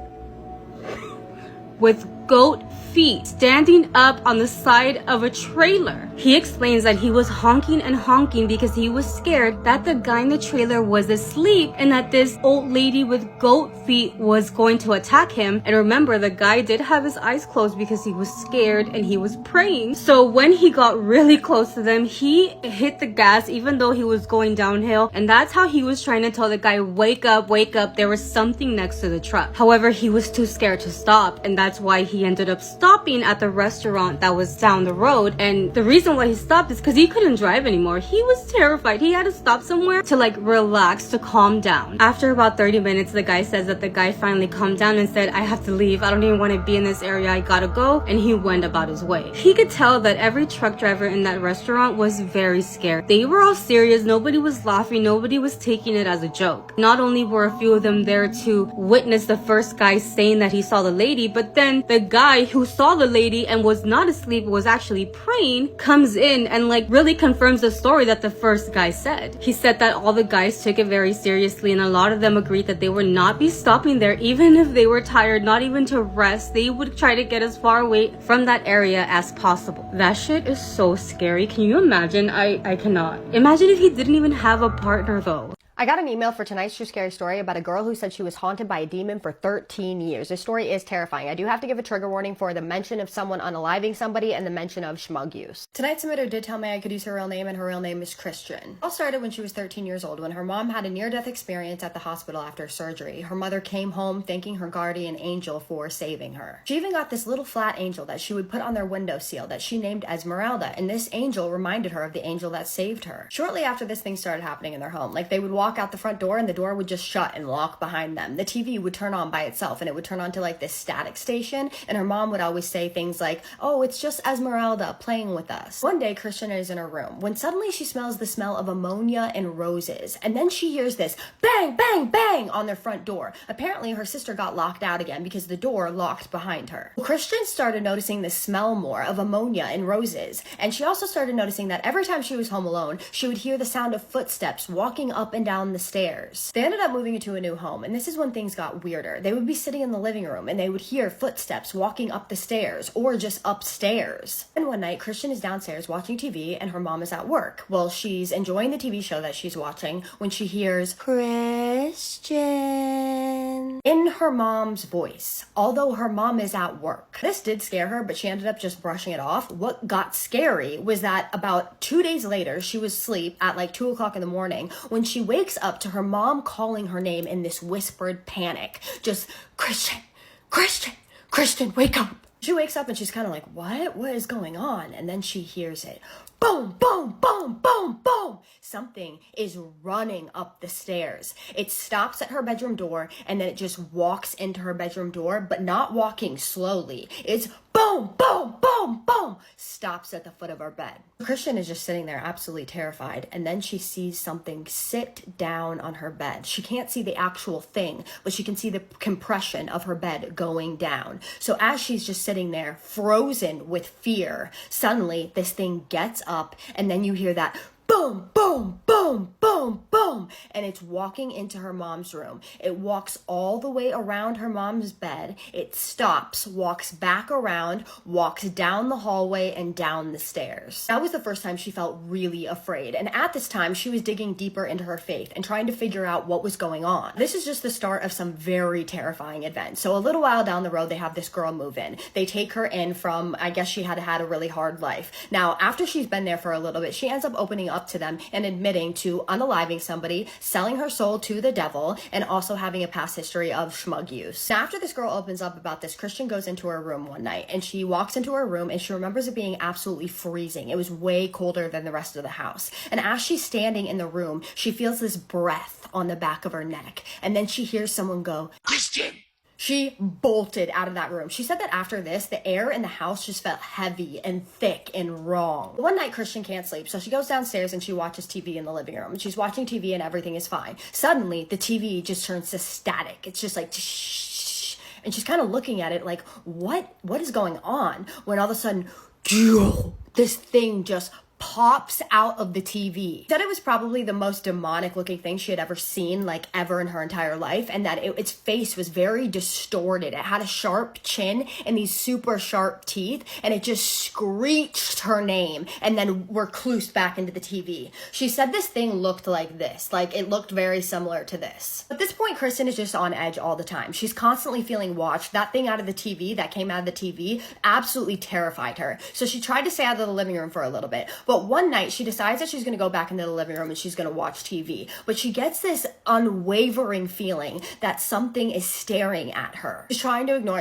goat feet standing up on the side of a trailer. He explains that he was honking and honking because he was scared that the guy in the trailer was asleep and that this old lady with goat feet was going to attack him. And remember, the guy did have his eyes closed because he was scared and he was praying. So when he got really close to them, he hit the gas even though he was going downhill, and that's how he was trying to tell the guy, wake up, wake up, there was something next to the truck. However, he was too scared to stop, and that's why he ended up stopping at the restaurant that was down the road. And the reason why he stopped is because he couldn't drive anymore. He was terrified. He had to stop somewhere to like relax, to calm down. After about 30 minutes, the guy says that the guy finally calmed down and said, I have to leave. I don't even want to be in this area. I gotta go. And he went about his way. He could tell that every truck driver in that restaurant was very scared. They were all serious. Nobody was laughing. Nobody was taking it as a joke. Not only were a few of them there to witness the first guy saying that he saw the lady, but then the guy who saw the lady and was not asleep, was actually praying, comes in and like really confirms the story that the first guy said. He said that all the guys took it very seriously, and a lot of them agreed that they would not be stopping there even if they were tired, not even to rest. They would try to get as far away from that area as possible. That shit is so scary. Can you imagine? I cannot. Imagine if he didn't even have a partner though. I got an email for tonight's true scary story about a girl who said she was haunted by a demon for 13 years. This story is terrifying. I do have to give a trigger warning for the mention of someone unaliving somebody and the mention of schmug use. Tonight's submitter did tell me I could use her real name, and her real name is Christian. It all started when she was 13 years old, when her mom had a near-death experience at the hospital after surgery. Her mother came home thanking her guardian angel for saving her. She even got this little flat angel that she would put on their windowsill that she named Esmeralda, and this angel reminded her of the angel that saved her. Shortly after this thing started happening in their home, like they would walk out the front door and the door would just shut and lock behind them. The TV would turn on by itself and it would turn on to like this static station, and her mom would always say things like, oh, it's just Esmeralda playing with us. One day Christian is in her room when suddenly she smells the smell of ammonia and roses, and then she hears this bang, bang, bang on their front door. Apparently her sister got locked out again because the door locked behind her. Well, Christian started noticing the smell more of ammonia and roses, and she also started noticing that every time she was home alone, she would hear the sound of footsteps walking up and down down the stairs. They ended up moving into a new home, and this is when things got weirder. They would be sitting in the living room and they would hear footsteps walking up the stairs or just upstairs. And one night, Christian is downstairs watching TV and her mom is at work. Well, she's enjoying the TV show that she's watching when she hears Christian in her mom's voice, although her mom is at work. This did scare her, but she ended up just brushing it off. What got scary was that about 2 days later, she was asleep at like 2 o'clock in the morning when she wakes up to her mom calling her name in this whispered panic. Just, Christian, Christian, Christian, wake up. She wakes up and she's kind of like, what is going on? And then she hears it. Boom, boom, boom, boom, boom. Something is running up the stairs. It stops at her bedroom door and then it just walks into her bedroom door, but not walking slowly. It's boom, boom, boom, boom. Stops at the foot of her bed. Christian is just sitting there absolutely terrified. And then she sees something sit down on her bed. She can't see the actual thing, but she can see the compression of her bed going down. So as she's just sitting there frozen with fear, suddenly this thing gets up and then you hear that boom, boom, boom, boom, boom, and it's walking into her mom's room. It walks all the way around her mom's bed. It stops, walks back around, walks down the hallway and down the stairs. That was the first time she felt really afraid. And at this time, she was digging deeper into her faith and trying to figure out what was going on. This is just the start of some very terrifying events. So a little while down the road, they have this girl move in. They take her in from, I guess she had a really hard life. Now, after she's been there for a little bit, she ends up opening up to them and admitting to unaliving somebody, selling her soul to the devil, and also having a past history of schmug use. Now, after this girl opens up about this, Christian goes into her room one night and she walks into her room and she remembers it being absolutely freezing. It was way colder than the rest of the house. And as she's standing in the room, she feels this breath on the back of her neck. And then she hears someone go, Christian! She bolted out of that room. She said that after this, the air in the house just felt heavy and thick and wrong. One night, Christian can't sleep, so she goes downstairs and she watches TV in the living room. She's watching TV and everything is fine. Suddenly, the TV just turns to static. It's just like, shh, and she's kind of looking at it like, what is going on? When all of a sudden, this thing just pops out of the TV. She said it was probably the most demonic looking thing she had ever seen, like ever in her entire life, and that its face was very distorted. It had a sharp chin and these super sharp teeth, and it just screeched her name and then were cloosed back into the TV. She said this thing looked like this, like it looked very similar to this. At this point, Kristen is just on edge all the time. She's constantly feeling watched. That thing out of the TV, that came out of the TV, absolutely terrified her. So she tried to stay out of the living room for a little bit, but one night she decides that she's going to go back into the living room and she's going to watch TV. But she gets this unwavering feeling that something is staring at her. She's trying to ignore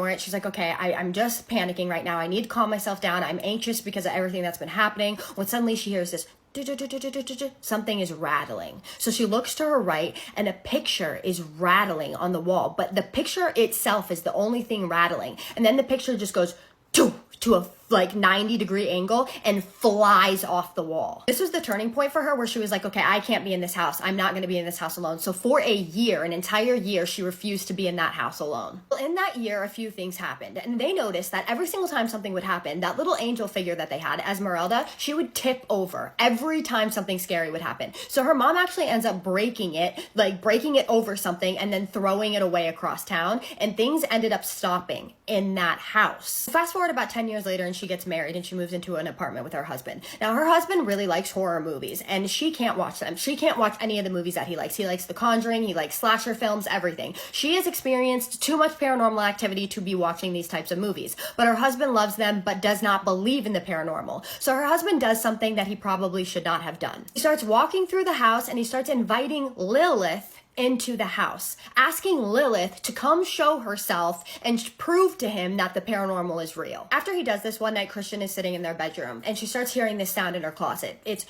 it. She's like, okay, I'm just panicking right now. I need to calm myself down. I'm anxious because of everything that's been happening. When suddenly she hears this, something is rattling. So she looks to her right and a picture is rattling on the wall, but the picture itself is the only thing rattling. And then the picture just goes to a 90-degree angle and flies off the wall. This was the turning point for her where she was like, okay, I can't be in this house. I'm not going to be in this house alone. So for a year, an entire year, she refused to be in that house alone. Well, in that year, a few things happened, and they noticed that every single time something would happen, that little angel figure that they had, Esmeralda, she would tip over every time something scary would happen. So her mom actually ends up breaking it over something and then throwing it away across town, and things ended up stopping in that house. Fast forward about 10 years later, and she gets married and she moves into an apartment with her husband. Now, her husband really likes horror movies and she can't watch them. She can't watch any of the movies that he likes. He likes The Conjuring, he likes slasher films, everything. She has experienced too much paranormal activity to be watching these types of movies, but her husband loves them but does not believe in the paranormal. So her husband does something that he probably should not have done. He starts walking through the house and he starts inviting Lilith into the house, asking Lilith to come show herself and prove to him that the paranormal is real. After he does this, one night Christian is sitting in their bedroom and she starts hearing this sound in her closet. It's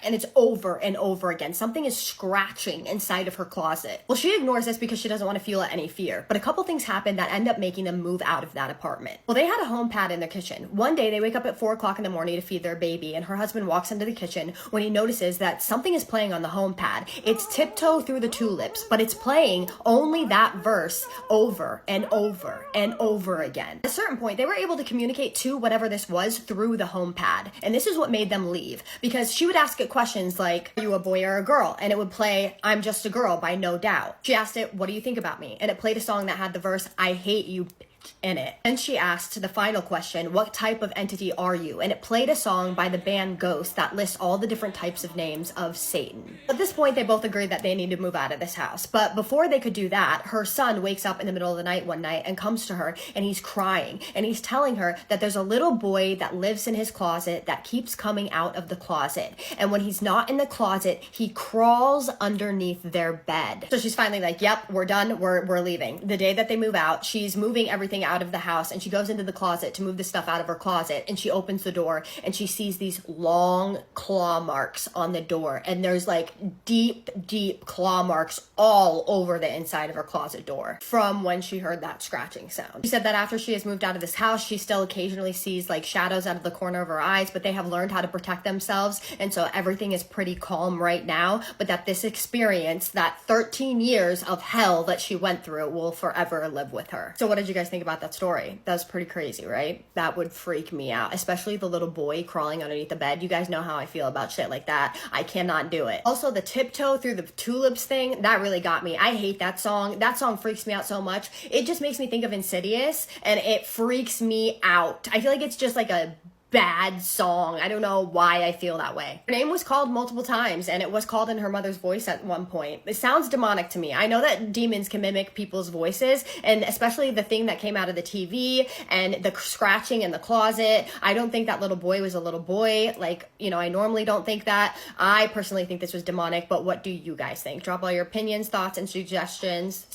and it's over and over again. Something is scratching inside of her closet. Well, she ignores this because she doesn't want to feel any fear. But a couple things happen that end up making them move out of that apartment. Well, they had a home pad in their kitchen. One day they wake up at 4 o'clock in the morning to feed their baby, and her husband walks into the kitchen when he notices that something is playing on the home pad. It's Tiptoe Through the Tulips, but it's playing only that verse over and over and over again. At a certain point, they were able to communicate to whatever this was through the home pad. And this is what made them leave, because she would ask it questions like, are you a boy or a girl? And it would play, I'm Just a Girl by No Doubt. She asked it, what do you think about me? And it played a song that had the verse, I hate you, in it. And she asked the final question, what type of entity are you? And it played a song by the band Ghost that lists all the different types of names of Satan. At this point, they both agreed that they need to move out of this house. But before they could do that, her son wakes up in the middle of the night one night and comes to her, and he's crying. And he's telling her that there's a little boy that lives in his closet that keeps coming out of the closet. And when he's not in the closet, he crawls underneath their bed. So she's finally like, yep, we're done. We're leaving. The day that they move out, she's moving everything out of the house, and she goes into the closet to move the stuff out of her closet, and she opens the door and she sees these long claw marks on the door, and there's like deep claw marks all over the inside of her closet door from when she heard that scratching sound. She said that after she has moved out of this house, she still occasionally sees like shadows out of the corner of her eyes, but they have learned how to protect themselves, and so everything is pretty calm right now, but that this experience, that 13 years of hell that she went through, will forever live with her. So what did you guys think about that story? That's pretty crazy, right? That would freak me out, especially the little boy crawling underneath the bed. You guys know how I feel about shit like that. I cannot do it. Also, the tiptoe through the tulips thing, that really got me. I hate that song. That song freaks me out so much. It just makes me think of Insidious, and it freaks me out. I feel like it's just like a bad song. I don't know why I feel that way. Her name was called multiple times, and it was called in her mother's voice at one point. It sounds demonic to me. I know that demons can mimic people's voices, and especially the thing that came out of the TV and the scratching in the closet. I don't think that little boy was a little boy. Like, you know, I normally don't think that. I personally think this was demonic, but what do you guys think? Drop all your opinions, thoughts, and suggestions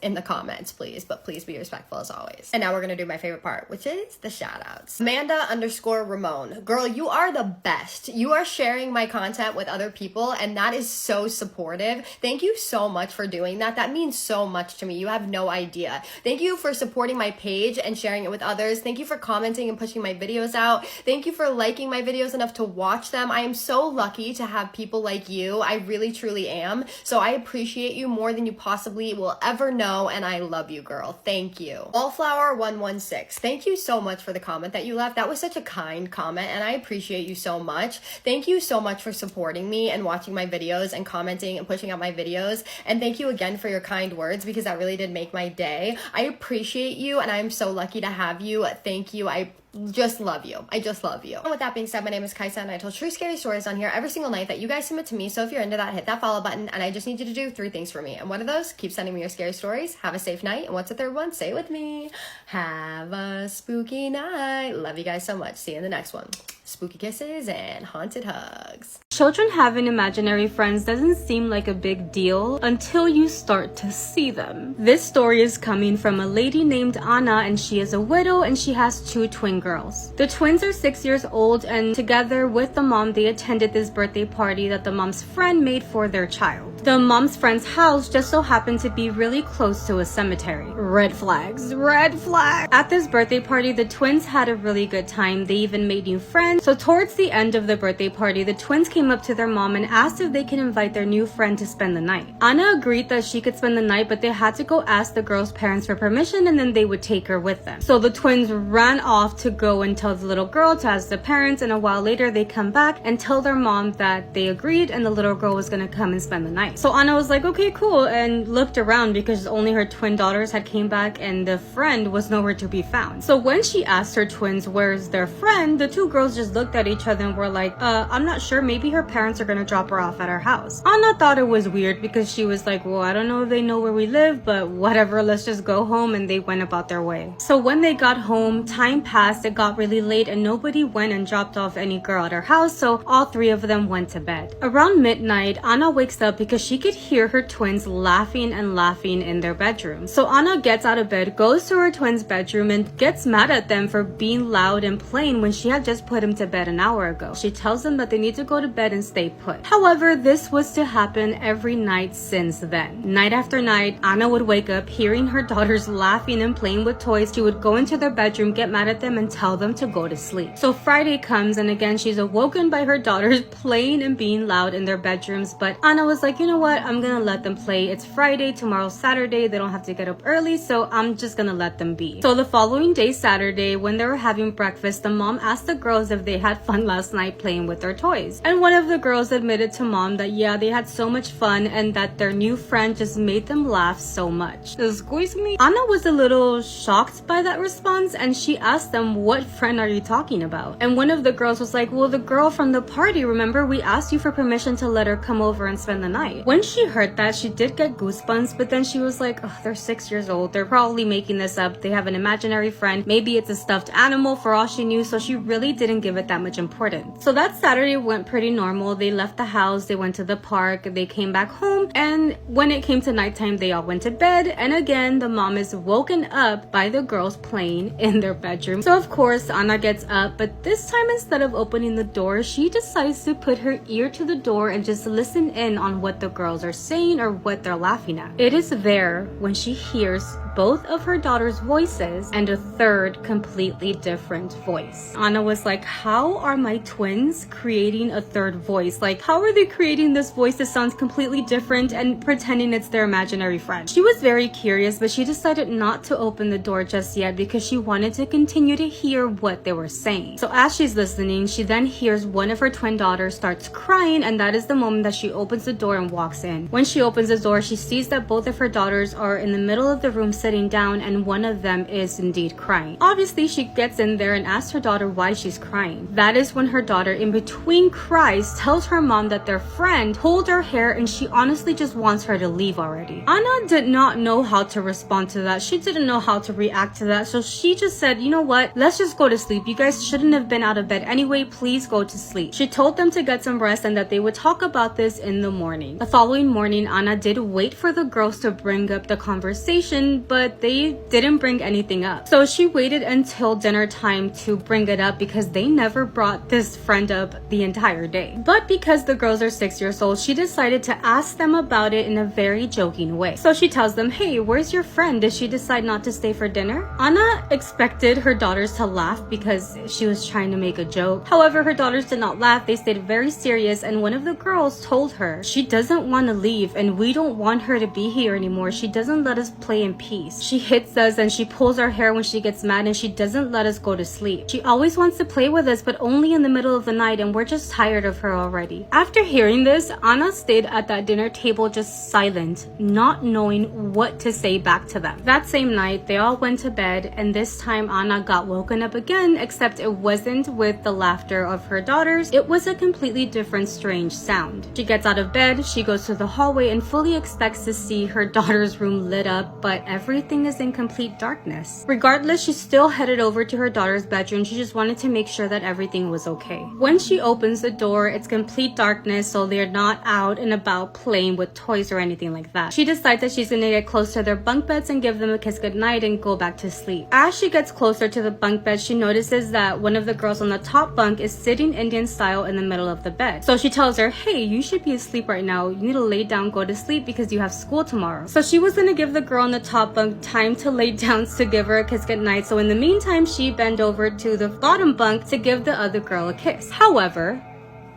in the comments, please. But please be respectful as always. And now we're gonna do my favorite part, which is the shout outs. Amanda_Ramon. Girl, you are the best. You are sharing my content with other people, and that is so supportive. Thank you so much for doing that. That means so much to me. You have no idea. Thank you for supporting my page and sharing it with others. Thank you for commenting and pushing my videos out. Thank you for liking my videos enough to watch them. I am so lucky to have people like you. I really, truly am. So I appreciate you more than you possibly will ever know, and I love you, girl. Thank you. Wallflower116. Thank you so much for the comment that you left. That was such a kind comment, and I appreciate you so much. Thank you so much for supporting me and watching my videos and commenting and pushing out my videos. And thank you again for your kind words, because that really did make my day. I appreciate you, and I'm so lucky to have you. Thank you. I just love you. I just love you. And with that being said, my name is Kaisa, and I tell true scary stories on here every single night that you guys submit to me. So if you're into that, hit that follow button, and I just need you to do 3 things for me. And one of those, keep sending me your scary stories. Have a safe night. And what's the third one? Say it with me. Have a spooky night. Love you guys so much. See you in the next one. Spooky kisses and haunted hugs. Children having imaginary friends doesn't seem like a big deal until you start to see them. This story is coming from a lady named Anna, and she is a widow, and she has 2 twin girls. The twins are 6 years old, and together with the mom, they attended this birthday party that the mom's friend made for their child. The mom's friend's house just so happened to be really close to a cemetery. Red flags, red flags. At this birthday party, the twins had a really good time. They even made new friends. So towards the end of the birthday party, the twins came up to their mom and asked if they could invite their new friend to spend the night. Anna agreed that she could spend the night, but they had to go ask the girl's parents for permission, and then they would take her with them. So the twins ran off to go and tell the little girl to ask the parents, and a while later they come back and tell their mom that they agreed and the little girl was gonna come and spend the night. So Anna was like, okay, cool, and looked around because only her twin daughters had came back and the friend was nowhere to be found. So when she asked her twins where's their friend, the 2 girls just looked at each other and were like, I'm not sure, maybe her parents are gonna drop her off at our house. Anna thought it was weird because she was like, well, I don't know if they know where we live, but whatever, let's just go home, and they went about their way. So when they got home, time passed, it got really late, and nobody went and dropped off any girl at her house, so all 3 of them went to bed. Around midnight, Anna wakes up because she could hear her twins laughing and laughing in their bedroom. So Anna gets out of bed, goes to her twins' bedroom, and gets mad at them for being loud and playing when she had just put them to bed an hour ago. She tells them that they need to go to bed and stay put. However, this was to happen every night since then. Night after night, Anna would wake up hearing her daughters laughing and playing with toys. She would go into their bedroom, get mad at them, and tell them to go to sleep. So Friday comes, and again she's awoken by her daughters playing and being loud in their bedrooms, but Anna was like, you know what, I'm gonna let them play. It's Friday, tomorrow's Saturday, they don't have to get up early, anyway, so I'm just gonna let them be. So the following day, Saturday, when they were having breakfast, the mom asked the girls if they had fun last night playing with their toys. And one of the girls admitted to mom that yeah, they had so much fun and that their new friend just made them laugh so much. Excuse me? Anna was a little shocked by that response, and she asked them, what friend are you talking about? And one of the girls was like, well, the girl from the party, remember we asked you for permission to let her come over and spend the night. When she heard that, she did get goosebumps, but then she was like, oh, they're 6 years old, they're probably making this up, they have an imaginary friend, maybe it's a stuffed animal for all she knew, so she really didn't give it that much importance. So that Saturday went pretty normal. They left the house, they went to the park, they came back home, and when it came to nighttime, they all went to bed, and again, the mom is woken up by the girls playing in their bedroom. So of course, Anna gets up, but this time instead of opening the door, she decides to put her ear to the door and just listen in on what the girls are saying or what they're laughing at. It is there when she hears both of her daughter's voices and a third completely different voice. Anna was like, how are my twins creating a third voice? Like, how are they creating this voice that sounds completely different and pretending it's their imaginary friend? She was very curious, but she decided not to open the door just yet because she wanted to continue to hear what they were saying. So as she's listening, she then hears one of her twin daughters starts crying, and that is the moment that she opens the door and walks in. When she opens the door, she sees that both of her daughters are in the middle of the room sitting down, and one of them is indeed crying. Obviously, she gets in there and asks her daughter why she's crying. That is when her daughter, in between cries, tells her mom that their friend pulled her hair and she honestly just wants her to leave already. Anna did not know how to respond to that. She didn't know how to react to that, so she just said, you know what, let's just go to sleep. You guys shouldn't have been out of bed anyway. Please go to sleep. She told them to get some rest and that they would talk about this in the morning. The following morning, Anna did wait for the girls to bring up the conversation, but they didn't bring anything up. So she waited until dinner time to bring it up because they never brought this friend up the entire day. But because the girls are 6 years old, she decided to ask them about it in a very joking way. So she tells them, hey, where's your friend? Did she decide not to stay for dinner? Anna expected her daughters to laugh because she was trying to make a joke. However, her daughters did not laugh. They stayed very serious, and one of the girls told her she doesn't want to leave and we don't want her to be here anymore. She doesn't let us play in peace. She hits us and she pulls our hair when she gets mad, and she doesn't let us go to sleep. She always wants to play with us, but only in the middle of the night, and we're just tired of her already. After hearing this, Anna stayed at that dinner table just silent, not knowing what to say back to them. That same night, they all went to bed, and this time Anna got woken up again, except it wasn't with the laughter of her daughters. It was a completely different, strange sound. She gets out of bed, she goes to the hallway and fully expects to see her daughter's room lit up, but everything is in complete darkness. Regardless, she still headed over to her daughter's bedroom. She just wanted to make sure that everything was okay. When she opens the door, it's complete darkness, so they're not out and about playing with toys or anything like that. She decides that she's gonna get close to their bunk beds and give them a kiss goodnight and go back to sleep. As she gets closer to the bunk bed, she notices that one of the girls on the top bunk is sitting Indian style in the middle of the bed. So she tells her, hey, you should be asleep right now. You need to lay down, go to sleep because you have school tomorrow. So she was gonna give the girl on the top bunk time to lay down to give her a kiss goodnight. So in the meantime, she bent over to the bottom bunk to give the other girl a kiss. However,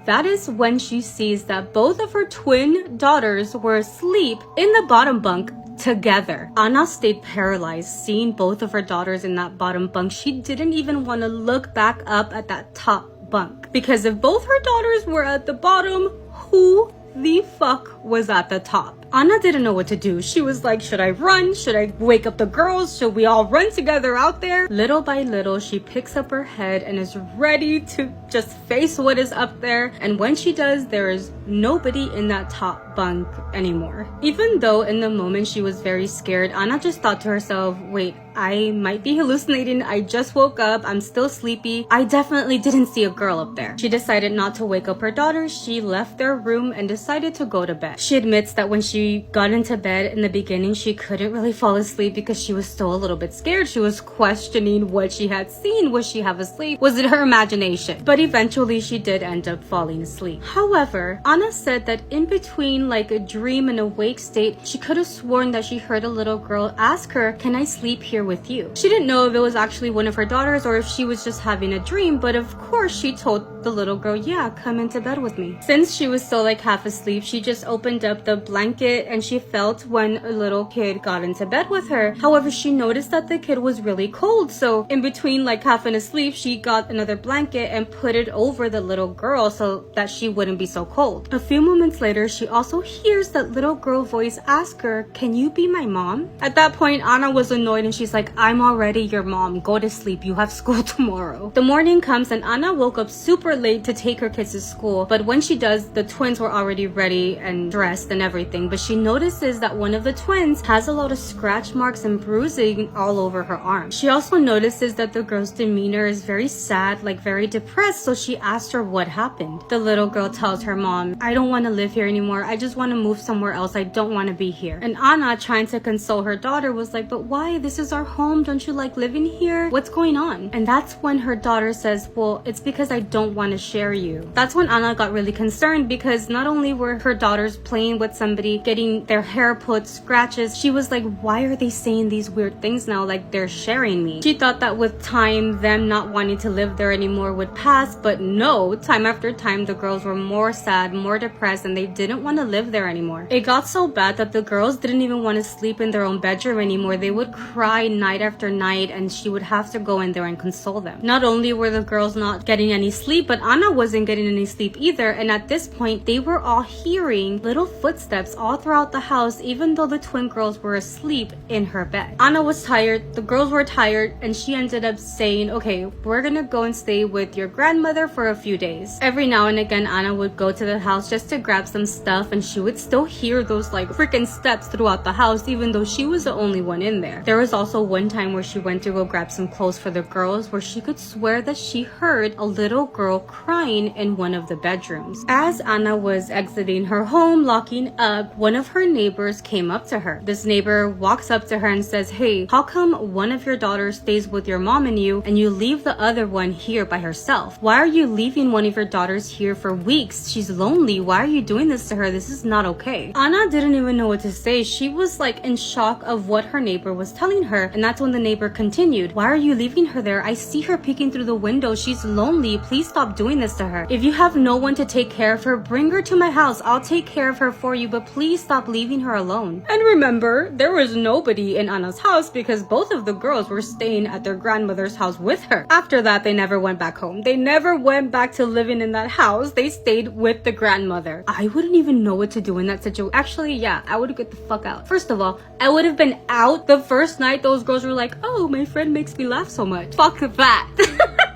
that is when she sees that both of her twin daughters were asleep in the bottom bunk together. Anna stayed paralyzed seeing both of her daughters in that bottom bunk. She didn't even want to look back up at that top bunk, because if both her daughters were at the bottom, who the fuck was at the top? Anna didn't know what to do. She was like, should I run? Should I wake up the girls? Should we all run together out there? Little by little, she picks up her head and is ready to just face what is up there. And when she does, there is nobody in that top bunk anymore. Even though in the moment she was very scared, Anna just thought to herself, wait, I might be hallucinating. I just woke up. I'm still sleepy. I definitely didn't see a girl up there. She decided not to wake up her daughters. She left their room and decided to go to bed. She admits that when she got into bed in the beginning, she couldn't really fall asleep because she was still a little bit scared. She was questioning what she had seen. Was she half asleep? Was it her imagination? But eventually she did end up falling asleep. However, Anna said that in between like a dream and awake state, she could have sworn that she heard a little girl ask her, can I sleep here with you? She didn't know if it was actually one of her daughters or if she was just having a dream, but of course she told the little girl, yeah, come into bed with me. Since she was still like half asleep, she just opened up the blanket blanket and she felt when a little kid got into bed with her. However, she noticed that the kid was really cold, so in between like half and asleep, she got another blanket and put it over the little girl so that she wouldn't be so cold. A few moments later, she also hears that little girl voice ask her, "Can you be my mom?" At that point, Anna was annoyed and she's like, "I'm already your mom. Go to sleep. You have school tomorrow." The morning comes and Anna woke up super late to take her kids to school, but when she does, the twins were already ready and dressed and everything, but she notices that one of the twins has a lot of scratch marks and bruising all over her arm. She also notices that the girl's demeanor is very sad, like very depressed, so she asked her what happened. The little girl tells her mom, "I don't want to live here anymore. I just want to move somewhere else. I don't want to be here." And Anna, trying to console her daughter, was like, "But why? This is our home. Don't you like living here? What's going on?" And that's when her daughter says, "Well, it's because I don't want to share you." That's when Anna got really concerned, because not only were her daughters playing with somebody, getting their hair put, scratches, she was like, why are they saying these weird things now, like they're sharing me? She thought that with time, them not wanting to live there anymore would pass, but no, time after time, the girls were more sad, more depressed, and they didn't want to live there anymore. It got so bad that the girls didn't even want to sleep in their own bedroom anymore. They would cry night after night, and she would have to go in there and console them. Not only were the girls not getting any sleep, but Anna wasn't getting any sleep either, and at this point, they were all hearing little footsteps all throughout the house, even though the twin girls were asleep in her bed. Anna was tired, the girls were tired, and she ended up saying, "Okay, we're gonna go and stay with your grandmother for a few days." Every now and again, Anna would go to the house just to grab some stuff, and she would still hear those like freaking steps throughout the house, even though she was the only one in there. There was also one time where she went to go grab some clothes for the girls, where she could swear that she heard a little girl crying in one of the bedrooms. As Anna was exiting her home, locking up, one of her neighbors came up to her. This neighbor walks up to her and says, "Hey, how come one of your daughters stays with your mom and you leave the other one here by herself? Why are you leaving one of your daughters here for weeks? She's lonely. Why are you doing this to her? This is not okay." Anna didn't even know what to say. She was like in shock of what her neighbor was telling her, and that's when the neighbor continued, "Why are you leaving her there? I see her peeking through the window. She's lonely. Please stop doing this to her. If you have no one to take care of her, bring her to my house. I'll take care of her for you, but please stop leaving her alone." And remember, there was nobody in Anna's house because both of the girls were staying at their grandmother's house with her. After that, they never went back home. They never went back to living in that house. They stayed with the grandmother. I wouldn't even know what to do in that situation. Actually, yeah, I would get the fuck out. First of all, I would have been out the first night those girls were like, "Oh, my friend makes me laugh so much." Fuck that.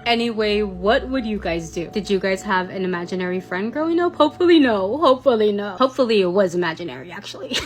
Anyway, what would you guys do? Did you guys have an imaginary friend growing up? Hopefully no. Hopefully no. Hopefully it was imaginary, actually.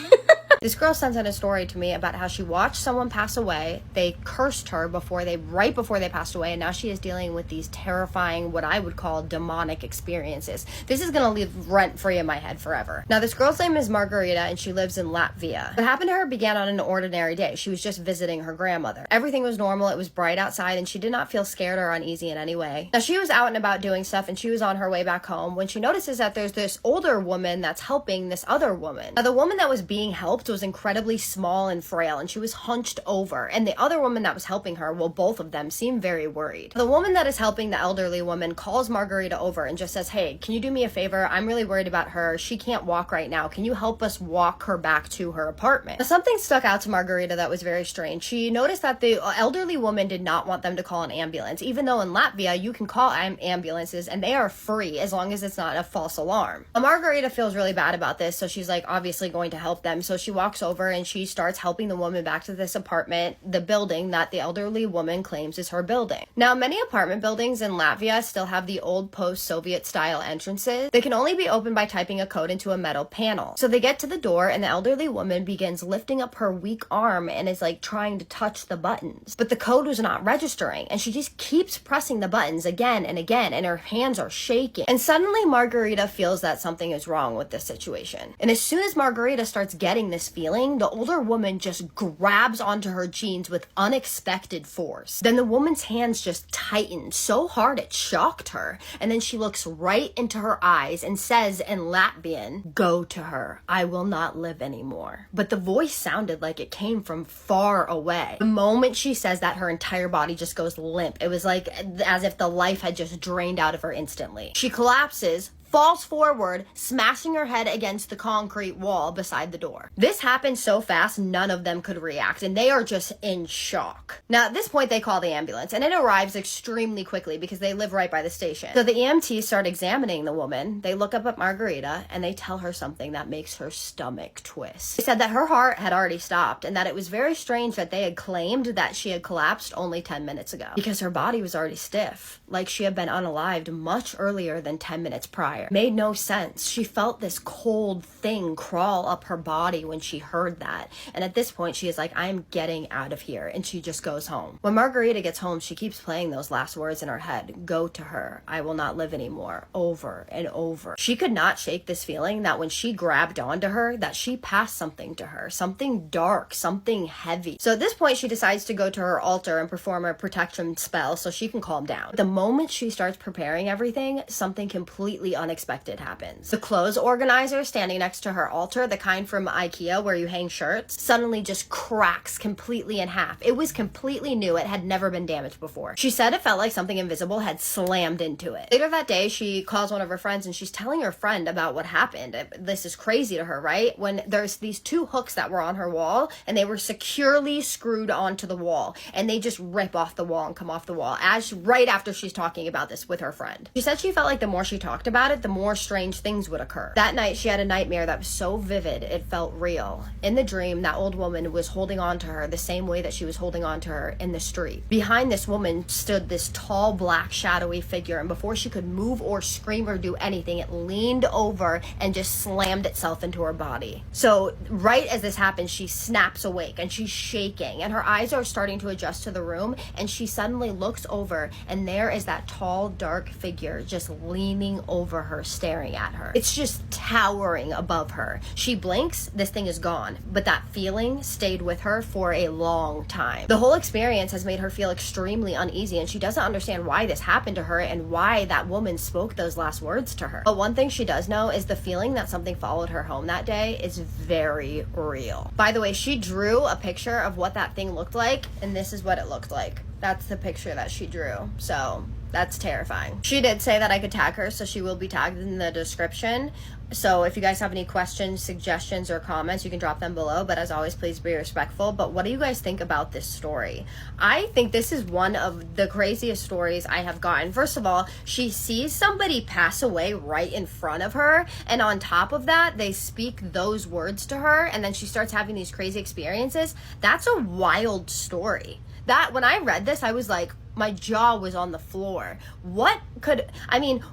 This girl sent in a story to me about how she watched someone pass away. They cursed her right before they passed away, and now she is dealing with these terrifying, what I would call demonic experiences. This is gonna leave rent-free in my head forever. Now, this girl's name is Margarita, and she lives in Latvia. What happened to her began on an ordinary day. She was just visiting her grandmother. Everything was normal. It was bright outside, and she did not feel scared or uneasy in any way. Now, she was out and about doing stuff, and she was on her way back home when she notices that there's this older woman that's helping this other woman. Now, the woman that was being helped was incredibly small and frail, and she was hunched over, and the other woman that was helping her, well, both of them seemed very worried. The woman that is helping the elderly woman calls Margarita over and just says, "Hey, can you do me a favor? I'm really worried about her. She can't walk right now. Can you help us walk her back to her apartment?" Now, something stuck out to Margarita that was very strange. She noticed that the elderly woman did not want them to call an ambulance, even though in Latvia you can call ambulances and they are free as long as it's not a false alarm. Now, Margarita feels really bad about this, so she's like obviously going to help them. So she walks over and she starts helping the woman back to this apartment, the building that the elderly woman claims is her building. Now, many apartment buildings in Latvia still have the old post-Soviet style entrances. They can only be opened by typing a code into a metal panel. So they get to the door and the elderly woman begins lifting up her weak arm and is like trying to touch the buttons. But the code was not registering, and she just keeps pressing the buttons again and again, and her hands are shaking. And suddenly Margarita feels that something is wrong with this situation. And as soon as Margarita starts getting this feeling, the older woman just grabs onto her jeans with unexpected force. Then the woman's hands just tightened so hard it shocked her. And then she looks right into her eyes and says in Latvian, "Go to her. I will not live anymore." But the voice sounded like it came from far away. The moment she says that, her entire body just goes limp. It was like as if the life had just drained out of her instantly. She collapses, falls forward, smashing her head against the concrete wall beside the door. This happened so fast, none of them could react, and they are just in shock. Now, at this point, they call the ambulance, and it arrives extremely quickly because they live right by the station. So the EMTs start examining the woman. They look up at Margarita, and they tell her something that makes her stomach twist. They said that her heart had already stopped, and that it was very strange that they had claimed that she had collapsed only 10 minutes ago, because her body was already stiff, like she had been unalived much earlier than 10 minutes prior. Made no sense. She felt this cold thing crawl up her body when she heard that, and at this point she is like, I am getting out of here, and she just goes home. When Margarita gets home, she keeps playing those last words in her head. Go to her. I will not live anymore. Over and over. She could not shake this feeling that when she grabbed onto her, that she passed something to her. Something dark. Something heavy. So at this point, she decides to go to her altar and perform a protection spell so she can calm down. The moment she starts preparing everything, something completely unexpected happens. The clothes organizer standing next to her altar, the kind from IKEA where you hang shirts, suddenly just cracks completely in half. It was completely new. It had never been damaged before. She said it felt like something invisible had slammed into it. Later that day, she calls one of her friends and she's telling her friend about what happened. This is crazy to her, right? When there's these two hooks that were on her wall and they were securely screwed onto the wall, and they just rip off the wall and come off the wall right after she's talking about this with her friend. She said she felt like the more she talked about it, the more strange things would occur. That night, she had a nightmare that was so vivid, it felt real. In the dream, that old woman was holding on to her the same way that she was holding on to her in the street. Behind this woman stood this tall, black, shadowy figure, and before she could move or scream or do anything, it leaned over and just slammed itself into her body. So right as this happens, she snaps awake and she's shaking, and her eyes are starting to adjust to the room, and she suddenly looks over, and there is that tall, dark figure just leaning over her, staring at her. It's just towering above her. She blinks, this thing is gone, but that feeling stayed with her for a long time. The whole experience has made her feel extremely uneasy, and she doesn't understand why this happened to her and why that woman spoke those last words to her. But one thing she does know is the feeling that something followed her home that day is very real. By the way, she drew a picture of what that thing looked like, and this is what it looked like. That's the picture that she drew. So that's terrifying. She did say that I could tag her, so she will be tagged in the description. So if you guys have any questions, suggestions, or comments, you can drop them below. But as always, please be respectful. But what do you guys think about this story? I think this is one of the craziest stories I have gotten. First of all, she sees somebody pass away right in front of her, and on top of that, they speak those words to her, and then she starts having these crazy experiences. That's a wild story. That, when I read this, I was like, my jaw was on the floor. Was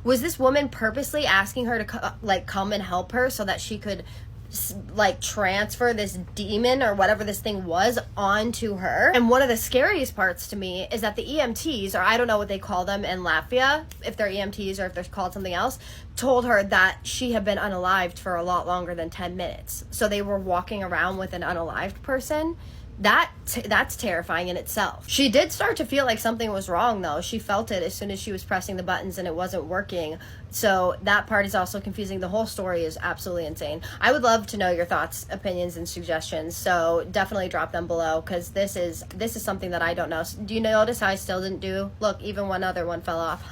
this woman purposely asking her to come and help her so that she could transfer this demon or whatever this thing was onto her? And one of the scariest parts to me is that the EMTs, or I don't know what they call them in Latvia, if they're EMTs or if they're called something else, told her that she had been unalived for a lot longer than 10 minutes. So they were walking around with an unalived person. That's terrifying in itself. She did start to feel like something was wrong, though. She felt it as soon as she was pressing the buttons and it wasn't working. So that part is also confusing. The whole story is absolutely insane. I would love to know your thoughts, opinions, and suggestions. So definitely drop them below, because this is something that I don't know. Do you notice how I still didn't do? Look, even one other one fell off.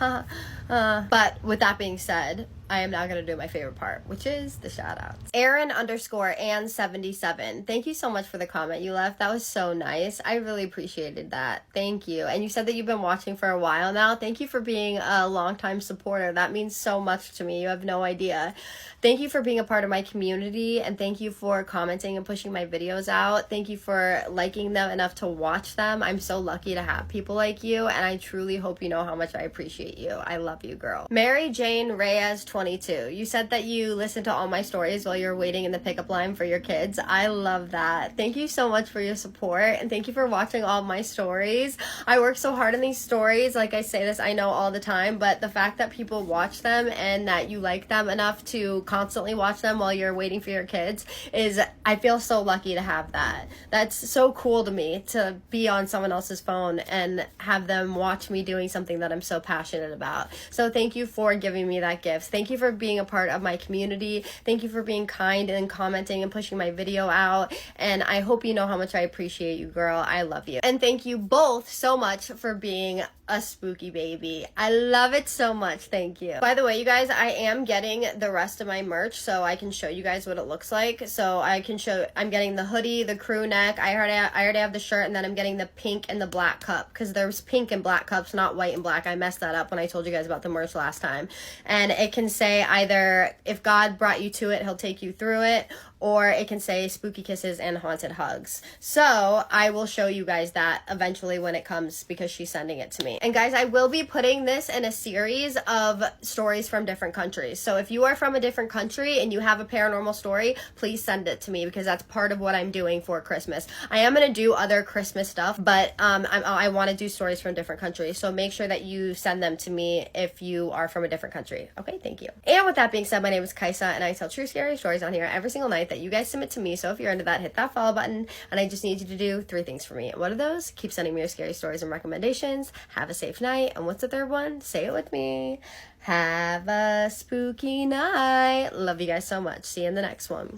But with that being said, I am now going to do my favorite part, which is the shout outs. Aaron_Ann77. Thank you so much for the comment you left. That was so nice. I really appreciated that. Thank you. And you said that you've been watching for a while now. Thank you for being a longtime supporter. That means so much to me. You have no idea. Thank you for being a part of my community, and thank you for commenting and pushing my videos out. Thank you for liking them enough to watch them. I'm so lucky to have people like you, and I truly hope you know how much I appreciate you. I love you, girl. Mary Jane Reyes 22. You said that you listen to all my stories while you're waiting in the pickup line for your kids. I love that. Thank you so much for your support, and thank you for watching all my stories. I work so hard on these stories. Like I say this, I know all the time, but the fact that people watch them and that you like them enough to constantly watch them while you're waiting for your kids is, I feel so lucky to have that. That's so cool to me, to be on someone else's phone and have them watch me doing something that I'm so passionate about. So thank you for giving me that gift. Thank you for being a part of my community. Thank you for being kind and commenting and pushing my video out. And I hope you know how much I appreciate you, girl. I love you. And thank you both so much for being a spooky baby. I love it so much. Thank you. By the way, you guys, I am getting the rest of my merch so I can show you guys what it looks like. So I can show, I'm getting the hoodie, the crew neck. I already have the shirt, and then I'm getting the pink and the black cup, because there's pink and black cups, not white and black. I messed that up when I told you guys about the merch last time. And it can say either, if God brought you to it, he'll take you through it, or it can say spooky kisses and haunted hugs. So I will show you guys that eventually when it comes, because she's sending it to me. And guys, I will be putting this in a series of stories from different countries. So if you are from a different country and you have a paranormal story, please send it to me, because that's part of what I'm doing for Christmas. I am going to do other Christmas stuff, but I want to do stories from different countries. So make sure that you send them to me if you are from a different country. Okay, thank you. And with that being said, my name is Kaisa, and I tell true scary stories on here every single night that you guys submit to me. So if you're into that, hit that follow button, and I just need you to do 3 things for me. What are those? Keep sending me your scary stories and recommendations. Have a safe night. And what's the third one? Say it with me. Have a spooky night. Love you guys so much. See you in the next one.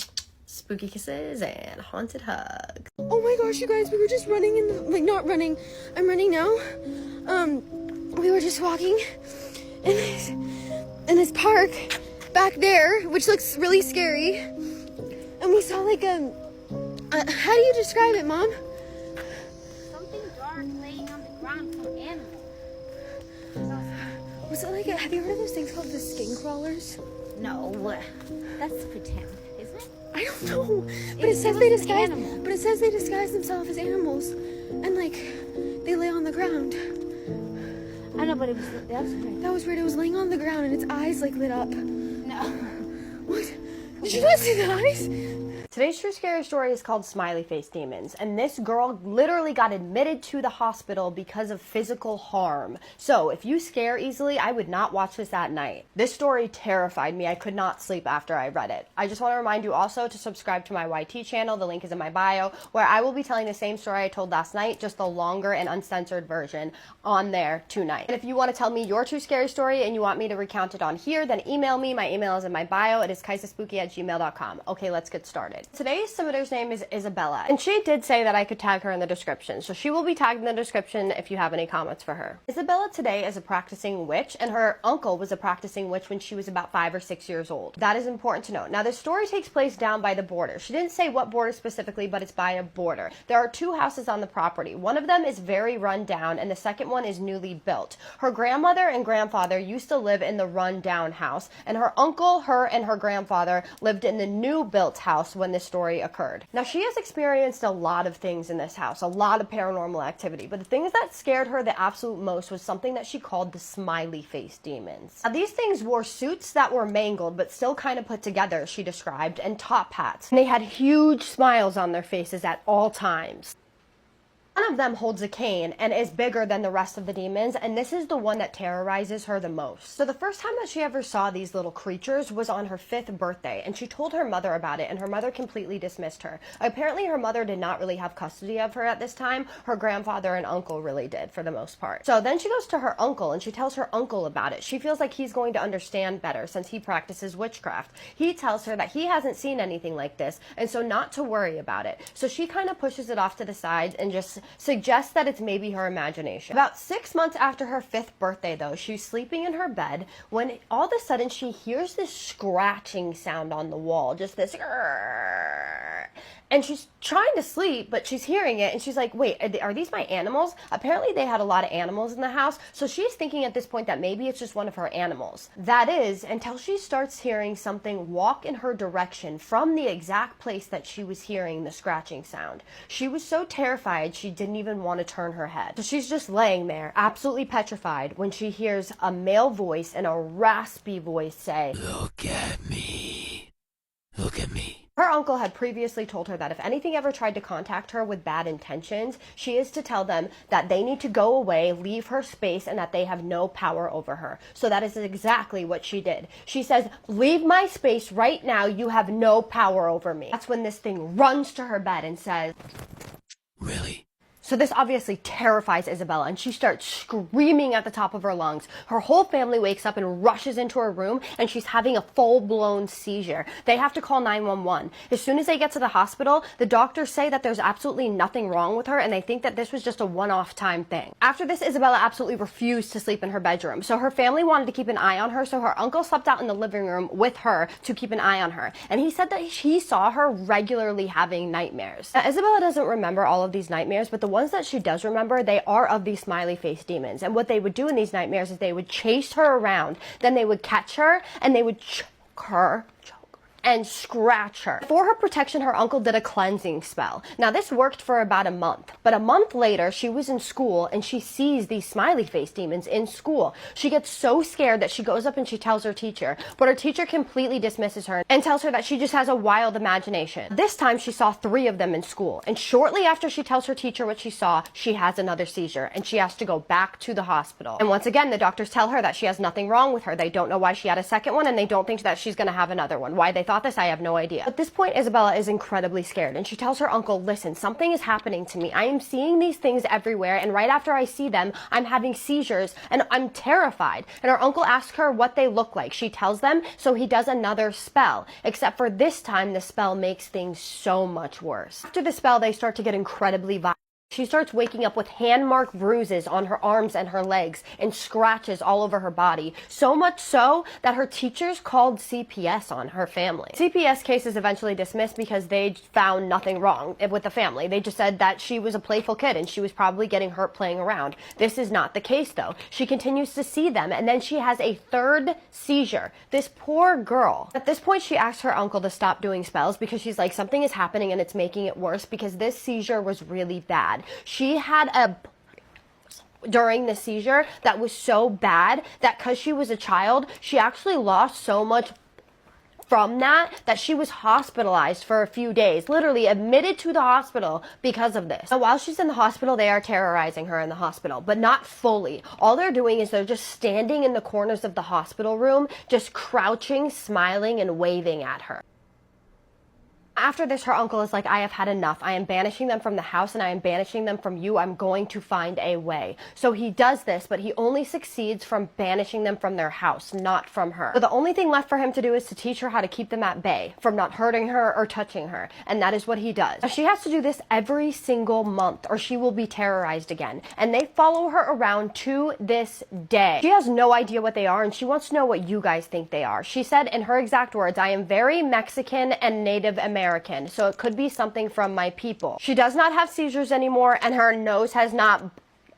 Spooky kisses and haunted hugs. Oh my gosh, you guys, we were just running in the, like, not running, I'm running now. We were just walking in this park back there, which looks really scary. And we saw like how do you describe it, Mom? Something dark laying on the ground from animals. Was it like a, have you heard of those things called the skin crawlers? No, that's pretend, isn't it? I don't know, but it says they disguise. But it says they disguise themselves as animals, and like they lay on the ground. I know, but it was that was weird. That was weird. It was laying on the ground, and its eyes like lit up. No. What? Did you not see the eyes? Today's true scary story is called Smiley Face Demons, and this girl literally got admitted to the hospital because of physical harm. So if you scare easily, I would not watch this at night. This story terrified me. I could not sleep after I read it. I just want to remind you also to subscribe to my YT channel. The link is in my bio, where I will be telling the same story I told last night, just the longer and uncensored version on there tonight. And if you want to tell me your true scary story and you want me to recount it on here, then email me. My email is in my bio. It is kaisaspooky@gmail.com. Okay, let's get started. Today's submitter's name is Isabella, and she did say that I could tag her in the description, so she will be tagged in the description if you have any comments for her. Isabella today is a practicing witch, and her uncle was a practicing witch when she was about 5 or 6 years old. That is important to note. Now, this story takes place down by the border. She didn't say what border specifically, but it's by a border. There are 2 houses on the property. One of them is very run down, and the second one is newly built. Her grandmother and grandfather used to live in the run down house, and her uncle, her, and her grandfather lived in the new built house when this story occurred. Now, she has experienced a lot of things in this house, a lot of paranormal activity, but the things that scared her the absolute most was something that she called the smiley face demons. Now, these things wore suits that were mangled but still kind of put together, she described, and top hats. And they had huge smiles on their faces at all times. One of them holds a cane and is bigger than the rest of the demons, and this is the one that terrorizes her the most. So the first time that she ever saw these little creatures was on her 5th birthday, and she told her mother about it, and her mother completely dismissed her. Apparently her mother did not really have custody of her at this time. Her grandfather and uncle really did, for the most part. So then she goes to her uncle, and she tells her uncle about it. She feels like he's going to understand better since he practices witchcraft. He tells her that he hasn't seen anything like this, and so not to worry about it. So she kind of pushes it off to the side and just suggests that it's maybe her imagination. About 6 months after her 5th birthday, though, she's sleeping in her bed when all of a sudden she hears this scratching sound on the wall, just this, and she's trying to sleep, but she's hearing it, and she's like, wait, are these my animals? Apparently they had a lot of animals in the house, so she's thinking at this point that maybe it's just one of her animals. That is, until she starts hearing something walk in her direction from the exact place that she was hearing the scratching sound. She was so terrified she didn't even want to turn her head. So she's just laying there, absolutely petrified, when she hears a male voice and a raspy voice say, "Look at me. Look at me." Her uncle had previously told her that if anything ever tried to contact her with bad intentions, she is to tell them that they need to go away, leave her space, and that they have no power over her. So that is exactly what she did. She says, "Leave my space right now. You have no power over me." That's when this thing runs to her bed and says, "Really?" So this obviously terrifies Isabella, and she starts screaming at the top of her lungs. Her whole family wakes up and rushes into her room, and she's having a full-blown seizure. They have to call 911. As soon as they get to the hospital, the doctors say that there's absolutely nothing wrong with her, and they think that this was just a one-off time thing. After this, Isabella absolutely refused to sleep in her bedroom. So her family wanted to keep an eye on her, so her uncle slept out in the living room with her to keep an eye on her. And he said that he saw her regularly having nightmares. Now, Isabella doesn't remember all of these nightmares, but the ones that she does remember, they are of these smiley face demons. And what they would do in these nightmares is they would chase her around, then they would catch her, and they would choke her and scratch her. For her protection, her uncle did a cleansing spell. Now this worked for about a month, but a month later she was in school and she sees these smiley face demons in school. She gets so scared that she goes up and she tells her teacher, but her teacher completely dismisses her and tells her that she just has a wild imagination. This time she saw 3 of them in school, and shortly after she tells her teacher what she saw, she has another seizure and she has to go back to the hospital. And once again, the doctors tell her that she has nothing wrong with her. They don't know why she had a second one, and they don't think that she's gonna have another one. Why they thought this, I have no idea. At this point, Isabella is incredibly scared, and she tells her uncle, listen, something is happening to me. I am seeing these things everywhere, and right after I see them, I'm having seizures, and I'm terrified. And her uncle asks her what they look like. She tells them, so he does another spell, except for this time, the spell makes things so much worse. After the spell, they start to get incredibly violent. She starts waking up with hand-marked bruises on her arms and her legs and scratches all over her body. So much so that her teachers called CPS on her family. CPS case is eventually dismissed because they found nothing wrong with the family. They just said that she was a playful kid and she was probably getting hurt playing around. This is not the case though. She continues to see them, and then she has a 3rd seizure. This poor girl. At this point, she asks her uncle to stop doing spells because she's like, something is happening and it's making it worse because this seizure was really bad. She had during the seizure that was so bad that because she was a child, she actually lost so much from that she was hospitalized for a few days, literally admitted to the hospital because of this. So while she's in the hospital, they are terrorizing her in the hospital, but not fully. All they're doing is they're just standing in the corners of the hospital room, just crouching, smiling, and waving at her. After this, her uncle is like, I have had enough. I am banishing them from the house and I am banishing them from you. I'm going to find a way. So he does this, but he only succeeds from banishing them from their house, not from her. So the only thing left for him to do is to teach her how to keep them at bay from not hurting her or touching her. And that is what he does. Now, she has to do this every single month or she will be terrorized again. And they follow her around to this day. She has no idea what they are and she wants to know what you guys think they are. She said in her exact words, I am very Mexican and Native American. So it could be something from my people. She does not have seizures anymore and her nose has not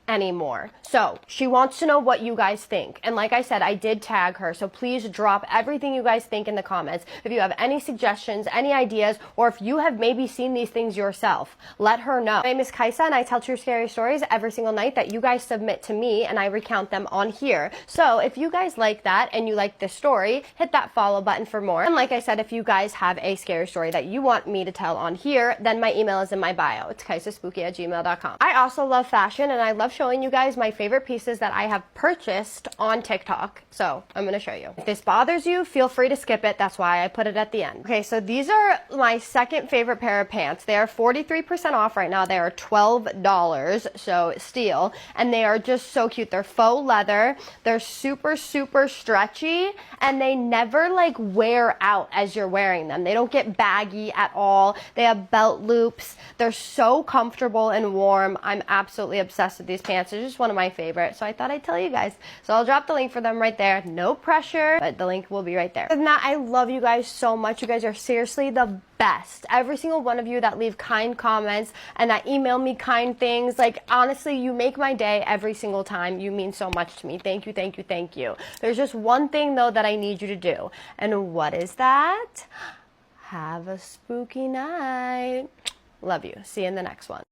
anymore. So she wants to know what you guys think. And like I said, I did tag her. So please drop everything you guys think in the comments. If you have any suggestions, any ideas, or if you have maybe seen these things yourself, let her know. My name is Kaisa and I tell true scary stories every single night that you guys submit to me and I recount them on here. So if you guys like that and you like this story, hit that follow button for more. And like I said, if you guys have a scary story that you want me to tell on here, then my email is in my bio. It's kaisaspooky@gmail.com. I also love fashion and I love showing you guys my favorite pieces that I have purchased on TikTok. So I'm gonna show you. If this bothers you, feel free to skip it. That's why I put it at the end. Okay, so these are my second favorite pair of pants. They are 43% off right now. They are $12, so steal. And they are just so cute. They're faux leather. They're super, super stretchy. And they never like wear out as you're wearing them. They don't get baggy at all. They have belt loops. They're so comfortable and warm. I'm absolutely obsessed with these pants. They're just one of my favorites, so I thought I'd tell you guys. So I'll drop the link for them right there. No pressure, but the link will be right there. Other than that, I love you guys so much. You guys are seriously the best. Every single one of you that leave kind comments and that email me kind things, like honestly, you make my day every single time. You mean so much to me. Thank you, thank you, thank you. There's just one thing though that I need you to do. And what is that? Have a spooky night. Love you. See you in the next one.